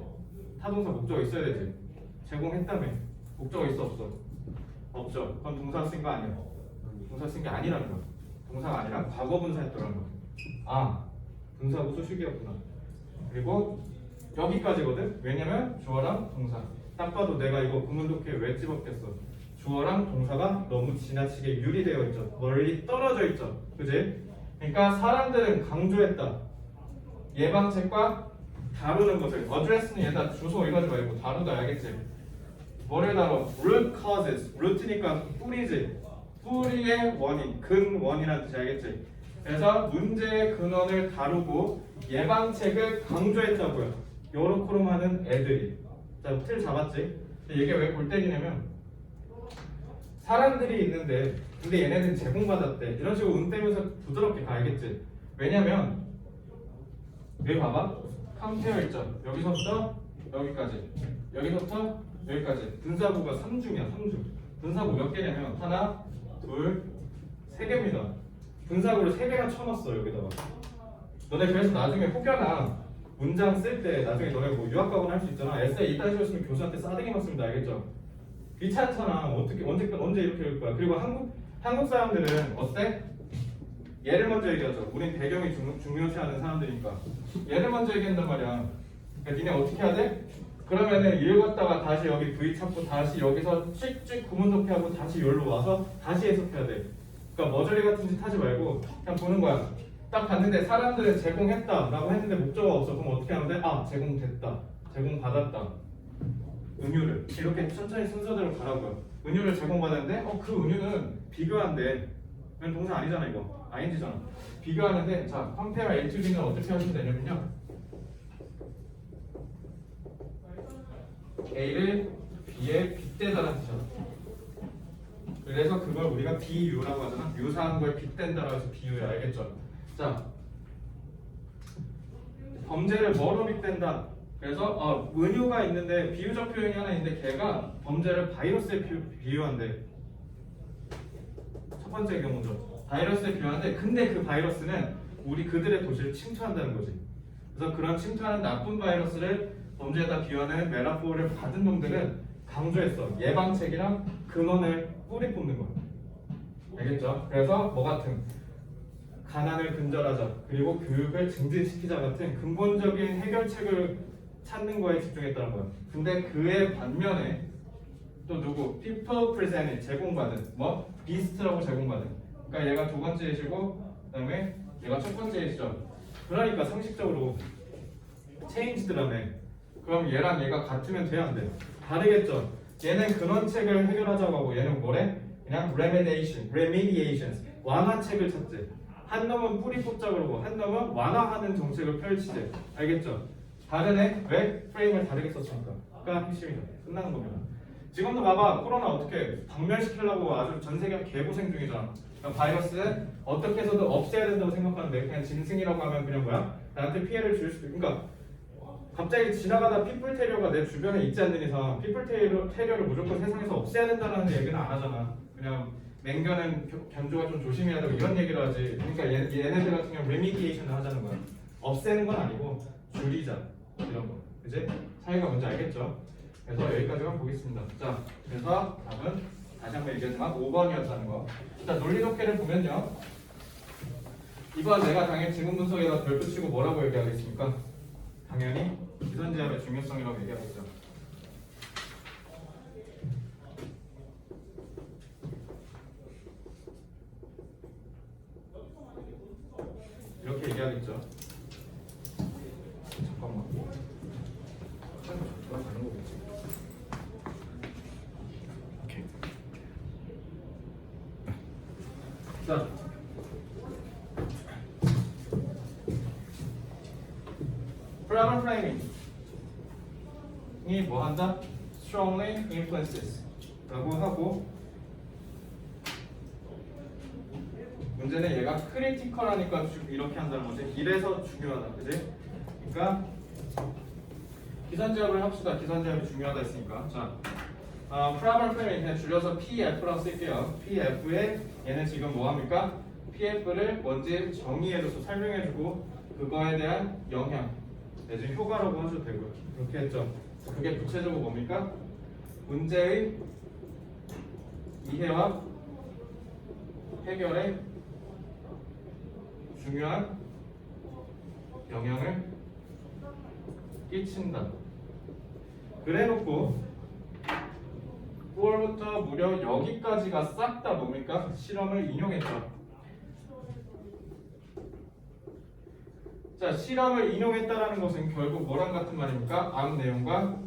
타동사 목적어 있어야 되지. 제공했다며. 목적어 있어 없어? 없죠. 그건 동사 쓴 거 아니야. 동사 쓴 게 아니라는 거야. 동사가 아니라 과거 분사했더라는 거야. 아, 분사구 수식이었구나. 그리고 여기까지거든. 왜냐면 주어랑 동사. 딱 봐도 내가 이거 구문독해에 왜 집었겠어? 주어랑 동사가 너무 지나치게 유리되어 있죠. 멀리 떨어져 있죠. 그지? 그러니까 사람들은 강조했다. 예방책과 다루는 것을 어드레스는 얘다 주소 읽어지 말고 다루다 알겠지? 뭐를 다뤄? root causes. root니까 뿌리지. 뿌리의 원인, 근원이라는 뜻이 알겠지? 그래서 문제의 근원을 다루고 예방책을 강조했다고요. 요렇게로 하는 애들이. 자, 틀 잡았지? 근데 이게 왜 골 때리냐면 사람들이 있는데 근데 얘네는 제공받았대. 이런 식으로 떼면서 부드럽게 가야겠지? 왜냐면 여기 봐봐. 컴페어 있죠? 여기서부터 여기까지. 여기서부터 여기까지. 분사구가 3중이야. 3중. 분사구 몇 개냐면 하나, 둘, 세 개입니다. 분사구를 세 개나 쳐놨어 여기다가. 너네 그래서 나중에 혹여나 문장 쓸 때 나중에 너네 뭐 유학 가거나 할 수 있잖아. 에세이 이따 해줬으면 교수한테 싸대기 맞습니다. 알겠죠? 귀찮잖아. 어떻게 언제 이렇게 할 거야? 그리고 한국 사람들은 어때? 얘를 먼저 얘기하죠. 우린 배경이 중요시하는 사람들이니까. 얘를 먼저 얘기한단 말이야. 그러니까 니네 어떻게 해야 돼? 그러면은 읽었다가 다시 여기 V 찾고 다시 여기서 찍찍 구문독해하고 다시 여기로 와서 다시 해석해야 돼. 그러니까 머저리 같은 짓 하지 말고 그냥 보는 거야. 딱 봤는데 사람들은 제공했다 라고 했는데 목적어가 없어. 그럼 어떻게 하면 돼? 아, 제공됐다. 제공받았다. 은유를 이렇게 천천히 순서대로 가라고요. 은유를 제공받았는데 그 은유는 비교한대. 그냥 동사 아니잖아 이거. ing잖아. 비교하는데 자, compare A to B는 어떻게 하시면 되냐면요. A를 B에 빗대다라는 뜻이야. 그래서 그걸 우리가 비유라고 하잖아. 묘사한 걸 빗댄다라고 해서 비유야. 알겠죠? 자, 범죄를 뭐로 빗댄다? 그래서 은유가 있는데 비유적 표현이 하나 있는데 걔가 범죄를 바이러스에 비유한대. 첫 번째 경우죠. 바이러스에 비유하는데 근데 그 바이러스는 우리 그들의 도시를 침투한다는 거지. 그래서 그런 침투하는 나쁜 바이러스를 범죄에다 비유하는 메타포를 받은 놈들은 강조했어. 예방책이랑 근원을 뿌리 뽑는 거야. 알겠죠? 그래서 뭐 같은 가난을 근절하자 그리고 교육을 증진시키자 같은 근본적인 해결책을 찾는 거에 집중했다는 거야. 근데 그의 반면에 또 누구? people presented 제공받은 뭐? beast라고 제공받은. 그러니까 얘가 두 번째 예시고 그다음에 얘가 첫 번째 예시죠. 그러니까 상식적으로 changed라며. 그럼 얘랑 얘가 같으면 돼야 안 돼? 다르겠죠. 얘는 근원책을 해결하자고 하고 얘는 뭐래? 그냥 remediations 완화책을 찾지. 한 놈은 뿌리 뽑자 그러고 한 놈은 완화하는 정책을 펼치지. 알겠죠? 다르네? 왜? 프레임을 다르게 썼으니까. 그러니까 핵심이다. 끝나는 겁니다. 지금도 봐봐. 코로나 어떻게 박멸시키려고 아주 전 세계가 개고생 중이잖아. 그러니까 바이러스는 어떻게 해서든 없애야 된다고 생각하는데 그냥 짐승이라고 하면 그냥 뭐야? 나한테 피해를 줄 수도 있고. 그러니까 갑자기 지나가다 피플 테리어가 내 주변에 있지 않는 이상 피플 테리어를 무조건 세상에서 없애야 된다는 얘기는 안 하잖아. 그냥 맹견은 견조가 좀 조심해야 되고 이런 얘기를 하지. 그러니까 얘네들 같은 경우 레미디에이션을 하자는 거야. 없애는 건 아니고 줄이자 이런 거. 그지? 차이가 뭔지 알겠죠? 그래서 여기까지만 보겠습니다. 자, 그래서 답은 다시 한번 얘기하지만 5번이었다는 거. 자, 논리독해를 보면요. 이번 내가 당연히 지문 분석에다 별 붙이고 뭐라고 얘기하겠습니까? 당연히 기선제압의 중요성이라고 얘기하겠죠. 이렇게 얘기하겠죠. 잠깐만. 다른 거겠지. 오케이. 자, 프레이밍이 뭐 한다? strongly influences 라고 하고 문제는 얘가 크리티컬하니까 이렇게 한다는 거지. 이래서 중요하다, 그지? 그러니까 기선제압을 합시다. 기선제압이 중요하다 했으니까. 자, problem framing 그냥 줄여서 PF라고 쓸게요. PF에 얘는 지금 뭐 합니까? PF를 뭔지 정의해줘서 설명해주고 그거에 대한 영향 내지 효과라고 하셔도 되고요. 그렇게 했죠. 그게 구체적으로 뭡니까? 문제의 이해와 해결에 중요한 영향을 끼친다. 그래놓고 9월부터 무려 여기까지가 싹 다 뭡니까? 실험을 인용했죠. 자, 실험을 인용했다라는 것은 결국 뭐랑 같은 말입니까? 앞 내용과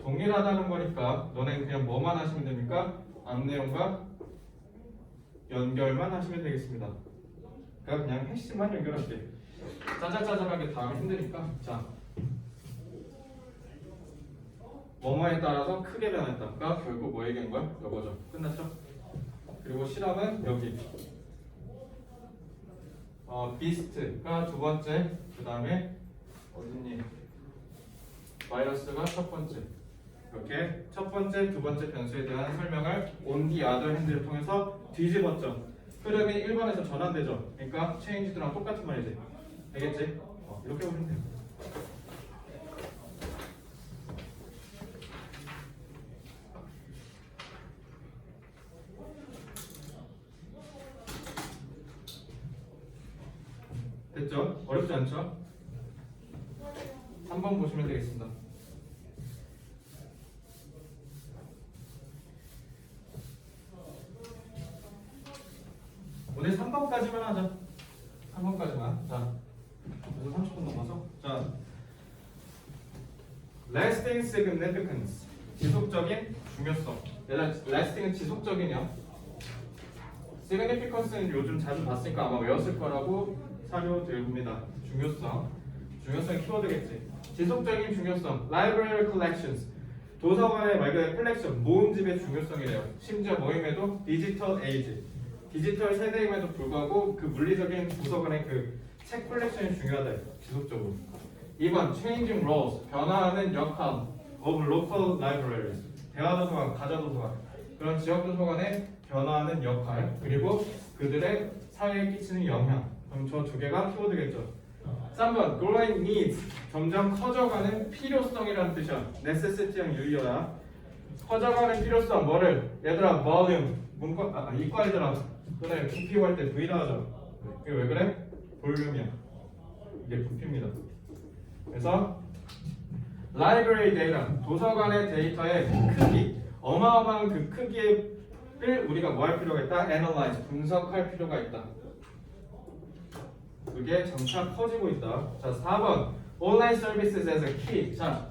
동일하다는 거니까 너네는 그냥 뭐만 하시면 됩니까? 앞 내용과 연결만 하시면 되겠습니다. 그러니까 그냥 핵심만 연결할게. 짜잘짜잘하게 다 하면 힘드니까. 자, 뭐뭐에 따라서 크게 변했다가 결국 뭐 얘기한 거야? 이거죠. 끝났죠? 그리고 실험은 여기 비스트가 두 번째, 그 다음에 어딨니? 바이러스가 첫 번째. 이렇게 첫 번째, 두 번째 변수에 대한 설명을 on the other hand를 통해서 뒤집었죠. 흐름이 1번에서 전환되죠. 그러니까 change드랑 똑같은 말이지. 알겠지? 이렇게 보면 돼요. 됐죠? 어렵지 않죠? 한번 보시면 되겠습니다. 오늘 3번까지만 하자. 3번까지만. 자, 그래서 30분 넘어서. 자, lasting significance. 지속적인 중요성. 얘들아, lasting은 지속적이냐? significance는 요즘 자주 봤으니까 아마 외웠을 거라고 사료 들립니다. 중요성. 중요성 키워드겠지. 지속적인 중요성. library collections. 도서관의 말 그대로 컬렉션, 모음집의 중요성이래요. 심지어 모임에도 디지털 에이지. 디지털 세대임에도 불구하고 그 물리적인 도서관의 그 책 컬렉션이 중요하다. 지속적으로. 2번 changing roles. 변화하는 역할 of local libraries. 대화도서관, 가자도서관. 그런 지역 도서관의 변화하는 역할. 그리고 그들의 사회에 끼치는 영향. 그럼 저 두 개가 키워드겠죠. 3번 growing needs. 점점 커져가는 필요성이라는 뜻이야. necessity랑 유의어야. 커져가는 필요성 뭐를? 얘들아 volume. 문과 이과 얘들아. 그래 부피 할 때 V 나오죠. 이게 왜 그래? 볼륨이야. 이게 부피입니다. 그래서 library data. 도서관의 데이터의 크기. 어마어마한 그 크기를 우리가 뭐 할 필요가 있다? analyze. 분석할 필요가 있다. 그게 점차 커지고 있다. 자, 4번 online services as a key. 자,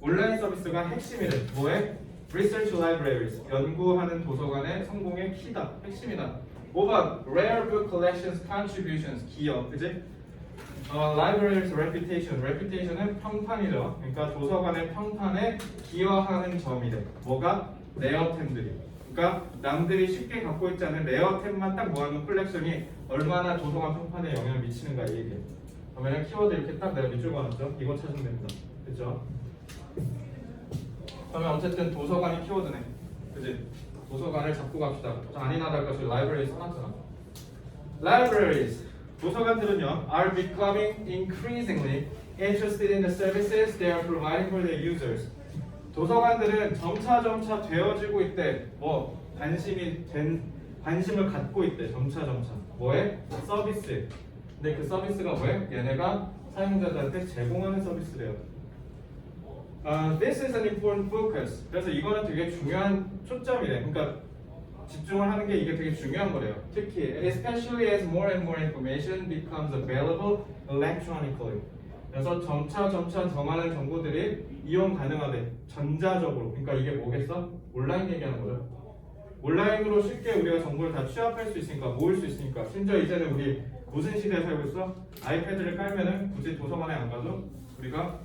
온라인 서비스가 핵심이래. 뭐에? research libraries. 연구하는 도서관의 성공의 키다. 핵심이다. 5번 rare book collections contributions. 기여. 그지? libraries reputation. reputation은 평판이죠. 그러니까 도서관의 평판에 기여하는 점이래. 뭐가? 레어템들이. 그러니까 남들이 쉽게 갖고 있지 않은 레어템만 딱 모아놓은 컬렉션이 얼마나 도서관 평판에 영향을 미치는가 이 얘기예요. 그러면 키워드 이렇게 딱 내가 밑줄 그어놨죠? 이거 찾으면 됩니다. 그죠? 그러면 어쨌든 도서관이 키워드네. 그지? 도서관을 잡고 갑시다. 아니나 다를까 저기 library 써놨잖아. libraries. 도서관들은요 are becoming increasingly interested in the services they are providing for their users. 도서관들은 점차 되어지고 있대. 뭐 관심을 갖고 있대. 점차. 뭐에? 서비스. 근데 그 서비스가 뭐에? 얘네가 사용자들한테 제공하는 서비스래요. This is an important focus. 그래서 이거는 되게 중요한 초점이래. 그러니까 집중을 하는 게 이게 되게 중요한 거래요. 특히 especially as more and more information becomes available electronically. 그래서 점차 더 많은 정보들이 이용 가능하대. 전자적으로. 그러니까 이게 뭐겠어? 온라인 얘기하는 거죠. 온라인으로 쉽게 우리가 정보를 다 취합할 수 있으니까 모을 수 있으니까 심지어 이제는 우리 무슨 시대에 살고 있어? 아이패드를 깔면은 굳이 도서관에 안 가도 우리가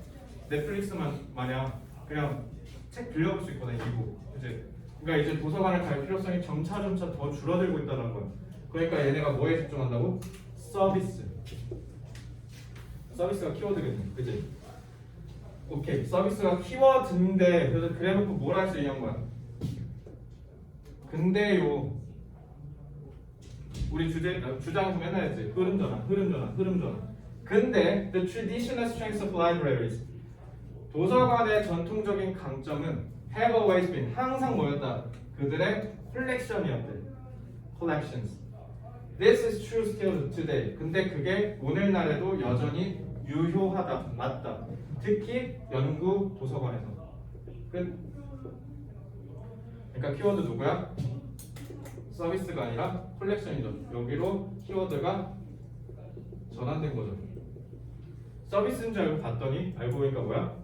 넷플릭스만 마냥 그냥 책 빌려볼 수 있거든, 이북. 그치? 그러니까 이제 도서관을 갈 필요성이 점차 더 줄어들고 있다는 거야. 그러니까 얘네가 뭐에 집중한다고? 서비스. 서비스가 키워드거든, 그치? 오케이, 서비스가 키워드인데 그래서 그래놓고 뭘 할 수 있는 거야? 근데요, 우리 주장에서 맨날 했지. 흐름 전환. 근데 the traditional strengths of libraries, 도서관의 전통적인 강점은 have always been, 항상 뭐였다? 그들의 콜렉션이었대. collections. This is true still today. 근데 그게 오늘날에도 여전히 유효하다, 맞다. 특히 연구 도서관에서. 끝. 그러니까 키워드 누구야? 서비스가 아니라 콜렉션이죠. 여기로 키워드가 전환된 거죠. 서비스인 줄 알고 봤더니 알고 보니까 뭐야?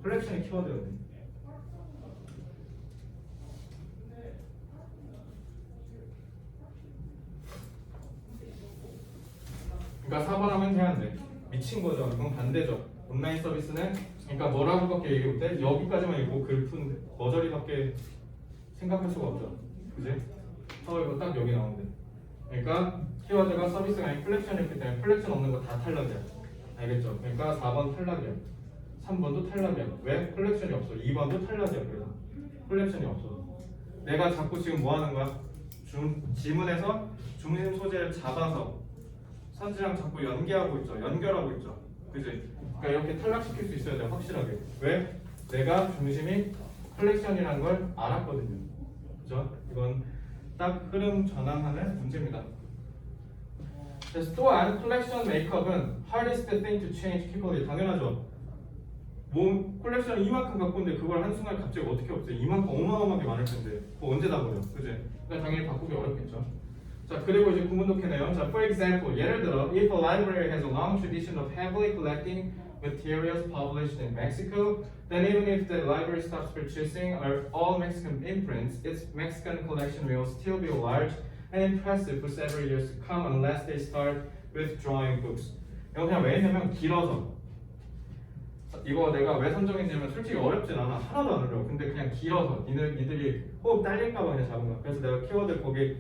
콜렉션이 키워드였네. 그러니까 4번 하면 해야 돼. 미친 거죠. 이건 반대죠. 온라인 서비스는 그러니까 뭐라고밖에 얘기 못해? 여기까지만 읽고 글푼 머저리밖에 생각할 수가 없죠. 그지? 이거 딱 여기 나오는데. 그러니까 키워드가 서비스가 아닌 콜렉션이었기 때문에 콜렉션 없는 거 다 탈락이야. 알겠죠? 그러니까 4번 탈락이야. 3번도 탈락이야. 왜? 콜렉션이 없어. 2번도 탈락이야. 그래서 콜렉션이 없어. 내가 자꾸 지금 뭐 하는 거야? 지문에서 중심 소재를 잡아서 선지랑 자꾸 연결하고 있죠. 그지? 그러니까 이렇게 탈락시킬 수 있어야 돼, 확실하게. 왜? 내가 중심이 콜렉션이라는 걸 알았거든요. 그죠? 이건 딱 흐름 전환하는 문제입니다. 그래서 또한 콜렉션 메이크업은 hardest thing to change quickly. 당연하죠. 뭐 콜렉션을 이만큼 갖고 있는데 그걸 한순간에 갑자기 어떻게 없애? 이만큼 어마어마하게 많을 텐데 그거 언제 다 버려? 그지? 그러니까 당연히 바꾸기 어렵겠죠. 자, 그리고 이제 구문도 캐네요. 자, for example, 예를 들어 if a library has a long tradition of heavily collecting materials published in Mexico, then even if the library stops purchasing all Mexican imprints, its Mexican collection will still be large and impressive for several years to come unless they start withdrawing books. 이거 그냥 왜 했냐면 길어서. 이거 내가 왜 선정했냐면 솔직히 어렵진 않아. 하나도 안 어려워. 근데 그냥 길어서 니들이 호흡 딸릴까봐 그냥 잡은 거야. 그래서 내가 키워드 거기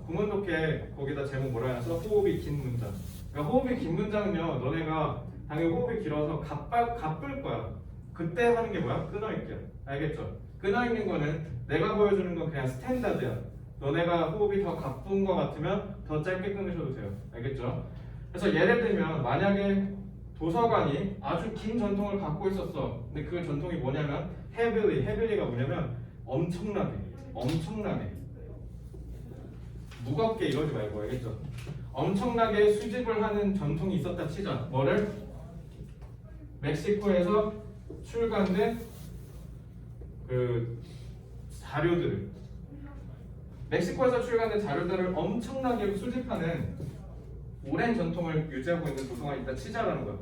구문독해 거기다 제목 뭐라 해놨어? 호흡이 긴 문장. 그러니까 호흡이 긴 문장은요, 너네가 당연히 호흡이 길어서 가쁠 거야. 그때 하는 게 뭐야? 끊어있기야. 알겠죠? 끊어있는 거는 내가 보여주는 건 그냥 스탠다드야. 너네가 호흡이 더 가쁜 거 같으면 더 짧게 끊으셔도 돼요. 알겠죠? 그래서 예를 들면 만약에 도서관이 아주 긴 전통을 갖고 있었어. 근데 그 전통이 뭐냐면 heavily가 뭐냐면 엄청나게 무겁게 이러지 말고, 알겠죠? 엄청나게 수집을 하는 전통이 있었다 치자. 뭐를? 멕시코에서 출간된 그 자료들을, 멕시코에서 출간된 자료들을 엄청나게 수집하는 오랜 전통을 유지하고 있는 도서관이 있다 치자라는 거야.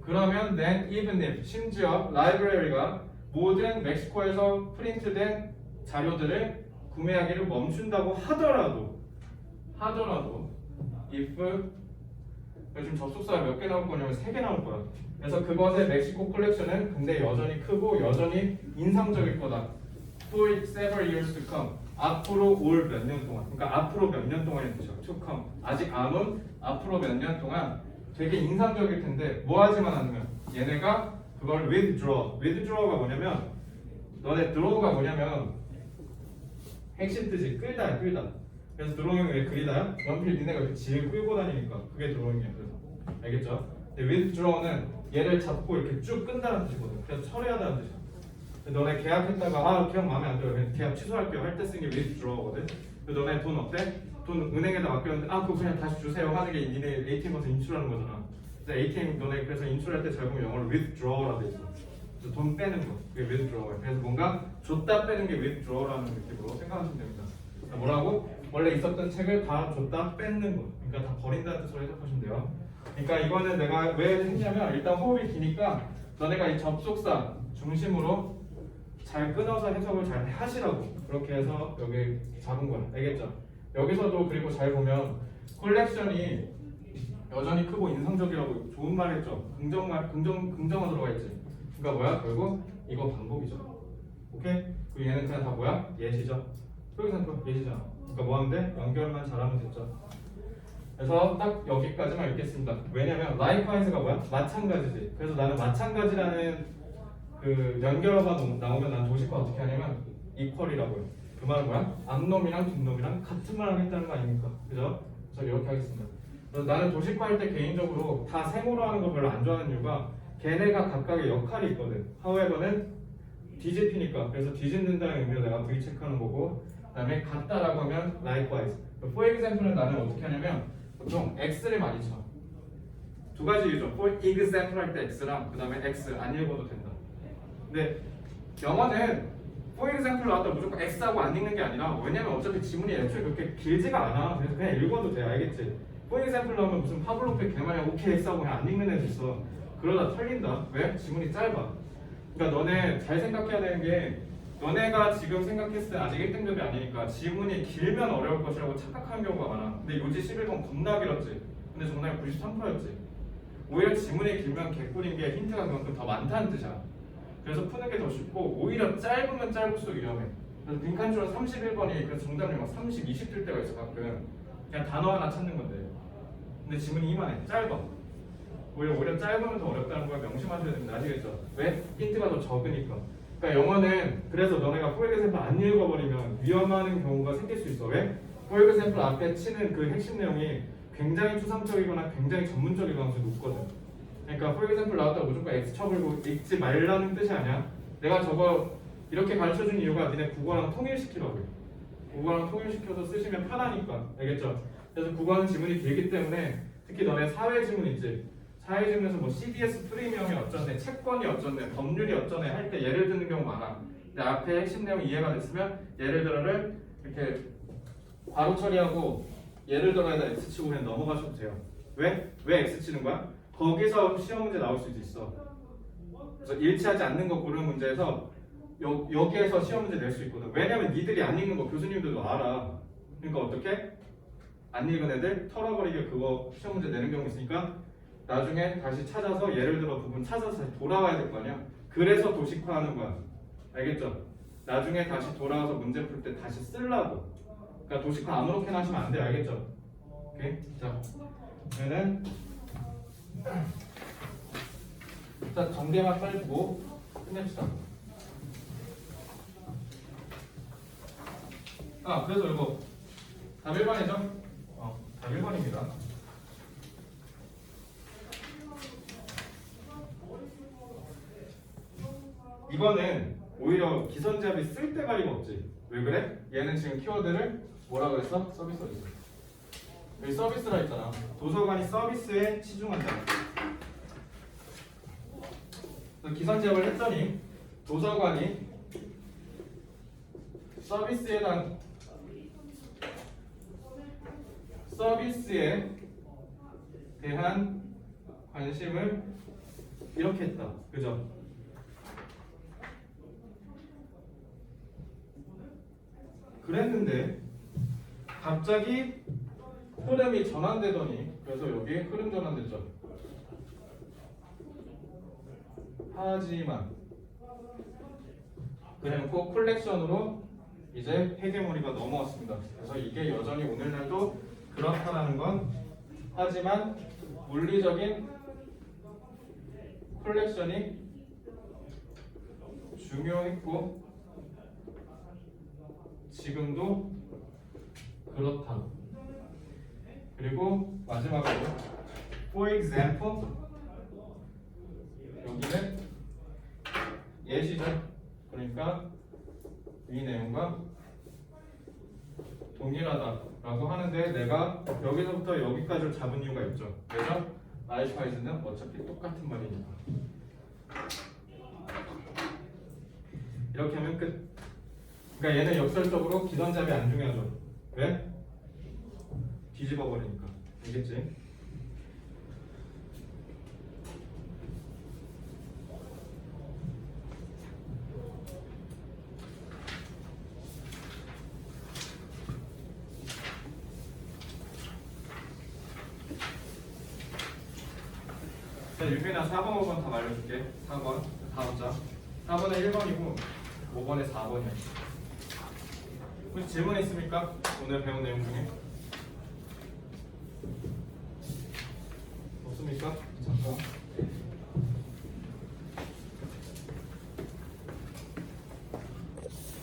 그러면 then even if, 심지어 라이브러리가 모든 멕시코에서 프린트된 자료들을 구매하기를 멈춘다고 하더라도 if, 지금 접속사가 몇 개 나올 거냐면 3개 나올 거야. 그래서 그것의 멕시코 콜렉션은 근데 여전히 크고 여전히 인상적일 거다. For several years to come. 앞으로 올 몇 년 동안. 그러니까 앞으로 몇 년 동안의 뜻이야. to come. 아직 안 온 앞으로 몇 년 동안 되게 인상적일 텐데 뭐 하지만 않으면 얘네가 그걸 withdraw가 뭐냐면, 너네 draw가 뭐냐면 핵심 뜻이 끌다. 그래서 드로잉은 왜 그리다야? 연필 니네가 이렇게 질 끌고 다니니까 그게 드로잉이야. 그래서 알겠죠? 근데 withdraw는 얘를 잡고 이렇게 쭉 끈다는 뜻이거든. 그래서 철회하다는 뜻이야. 너네 계약했다가 계약 마음에 안 들어, 그냥 계약 취소할게요 할 때 쓴 게 withdraw거든. 너네 돈 어때? 돈 은행에다 맡겼는데 그거 그냥 다시 주세요 하는 게 니네 ATM 가서 인출하는 거잖아. 근데 ATM 너네 그래서 인출할 때 잘 보면 영어로 withdraw라고 돼 있어. 그래서 돈 빼는 거, 그게 withdraw야. 그래서 뭔가 줬다 빼는 게 withdraw라는 느낌으로 생각하시면 됩니다. 뭐라고? 원래 있었던 책을 다 줬다 뺏는 거. 그러니까 다 버린다는 뜻으로 해석하시면 돼요. 그러니까 이거는 내가 왜 했냐면 일단 호흡이 기니까 너네가 이 접속사 중심으로 잘 끊어서 해석을 잘 하시라고 그렇게 해서 여기 잡은 거야. 알겠죠? 여기서도 그리고 잘 보면 컬렉션이 여전히 크고 인상적이라고 좋은 말 했죠. 긍정어 들어가 있지. 그러니까 뭐야? 결국 이거 반복이죠. 오케이? 그리고 얘는 그냥 다 뭐야? 예시죠. 포엑샘플 예시잖아. 그러니까 뭐 하면 돼? 연결만 잘하면 됐죠. 그래서 딱 여기까지만 읽겠습니다. 왜냐면 likewise가 뭐야? 마찬가지지. 그래서 나는 마찬가지라는 그 연결어가 나오면 난 도식화 어떻게 하냐면 equal이라고 해요. 그 말은 뭐야? 앞놈이랑 뒷놈이랑 같은 말을 하겠다는 거 아닙니까? 그죠? 그래서 이렇게 하겠습니다. 그래서 나는 도식화할 때 개인적으로 다 세모로 하는 거 별로 안 좋아하는 이유가 걔네가 각각의 역할이 있거든. however는 뒤집히니까. 그래서 뒤집는다는 의미로 내가 V 체크하는 거고, 그 다음에 같다라고 하면 likewise. for example은 나는 어떻게 하냐면 보통 x를 많이 쳐. 두 가지 이유죠. for example 할 때 x랑 그 다음에 x 안 읽어도 된다. 근데 영어는 for example 나왔다 무조건 x하고 안 읽는 게 아니라, 왜냐면 어차피 지문이 애초에 그렇게 길지가 않아. 그래서 그냥 읽어도 돼. 알겠지? for example 나오면 무슨 파블로프의 개말이야 오케이 x하고 그냥 안 읽는 애도 있어. 그러다 털린다. 왜? 지문이 짧아. 그러니까 너네 잘 생각해야 되는 게, 너네가 지금 생각했을 때 아직 1등급이 아니니까 지문이 길면 어려울 것이라고 착각하는 경우가 많아. 근데 요지 11번 겁나 길었지. 근데 정답이 93%였지. 오히려 지문이 길면 개꿀인 게 힌트가 그만큼 더 많다는 뜻이야. 그래서 푸는 게 더 쉽고, 오히려 짧으면 짧을수록 위험해. 그래서 빈칸줄은 31번이 그래서 정답이 막 30, 20 뜰 때가 있어 가끔. 그냥 단어 하나 찾는 건데. 근데 지문이 이만해. 짧아. 오히려 짧으면 더 어렵다는 걸 명심하셔야 됩니다. 아시겠죠? 왜? 힌트가 더 적으니까. 그러니까 영어는 그래서 너네가 for example 안 읽어버리면 위험한 경우가 생길 수 있어. 왜? for example 앞에 치는 그 핵심 내용이 굉장히 추상적이거나 굉장히 전문적일 가능성이 높거든. 그러니까 for example 나왔다고 무조건 X 쳐버리고 읽지 말라는 뜻이 아니야. 내가 저거 이렇게 가르쳐준 이유가 니네 국어랑 통일시키라고 해. 국어랑 통일시켜서 쓰시면 편하니까. 알겠죠? 그래서 국어는 지문이 길기 때문에 특히 너네 사회 지문 있지? 사회 지문에서 뭐 CDS 프리미엄이 어쩌네, 채권이 어쩌네, 법률이 어쩌네 할 때 예를 드는 경우 많아. 근데 앞에 핵심 내용 이해가 됐으면 예를 들어를 이렇게 괄호 처리하고 예를 들어에다 X 치고 그냥 넘어가셔도 돼요. 왜? 왜 X 치는 거야? 거기서 시험 문제 나올 수도 있어. 그래서 일치하지 않는 거 고르는 문제에서 여기에서 시험 문제 낼 수 있거든. 왜냐면 니들이 안 읽는 거 교수님들도 알아. 그러니까 어떻게? 안 읽은 애들 털어버리게 그거 시험 문제 내는 경우 있으니까 나중에 다시 찾아서 예를 들어 부분 찾아서 다시 돌아와야 될 거 아니야. 그래서 도식화하는 거야. 알겠죠? 나중에 다시 돌아와서 문제 풀 때 다시 쓰려고. 그러니까 도식화 아무렇게나 하시면 안 돼. 알겠죠? 오케이? 자, 그러면은 자, 정대만 빨리 보고 끝냅시다. 아, 그래서 이거 답 1번이죠? 답 1번입니다. 이거는 오히려 기선제압이 쓸데가리가 없지. 왜 그래? 얘는 지금 키워드를 뭐라 그랬어? 서비스로 했어. 여기 서비스라 했잖아. 도서관이 서비스에 치중한다. 그래서 기선제압을 했더니 도서관이 서비스에 대한 관심을 이렇게 했다. 그죠? 그랬는데 갑자기 흐름이 전환되더니, 그래서 여기 흐름 전환됐죠. 하지만 그래놓고 콜렉션으로 이제 헤게모니가 넘어왔습니다. 그래서 이게 여전히 오늘날도 그렇다라는 건, 하지만 물리적인 콜렉션이 중요했고 지금도 그렇다. 그리고 마지막으로 for example, 여기는 예시죠. 그러니까 이 내용과 동일하다라고 하는데 내가 여기서부터 여기까지를 잡은 이유가 있죠. 그래서 likewise,는 어차피 똑같은 말이니까. 이렇게 하면 끝. 그러니까 얘는 역설적으로 기선잡이 안 중요하죠. 왜? 뒤집어 버리니까. 알겠지? 나는 유빈아 4번, 5번 다 말해줄게. 4번 다음 장. 4번에 1번이고 5번에 4번이야. 혹시 질문 있습니까? 오늘 배운 내용 중에?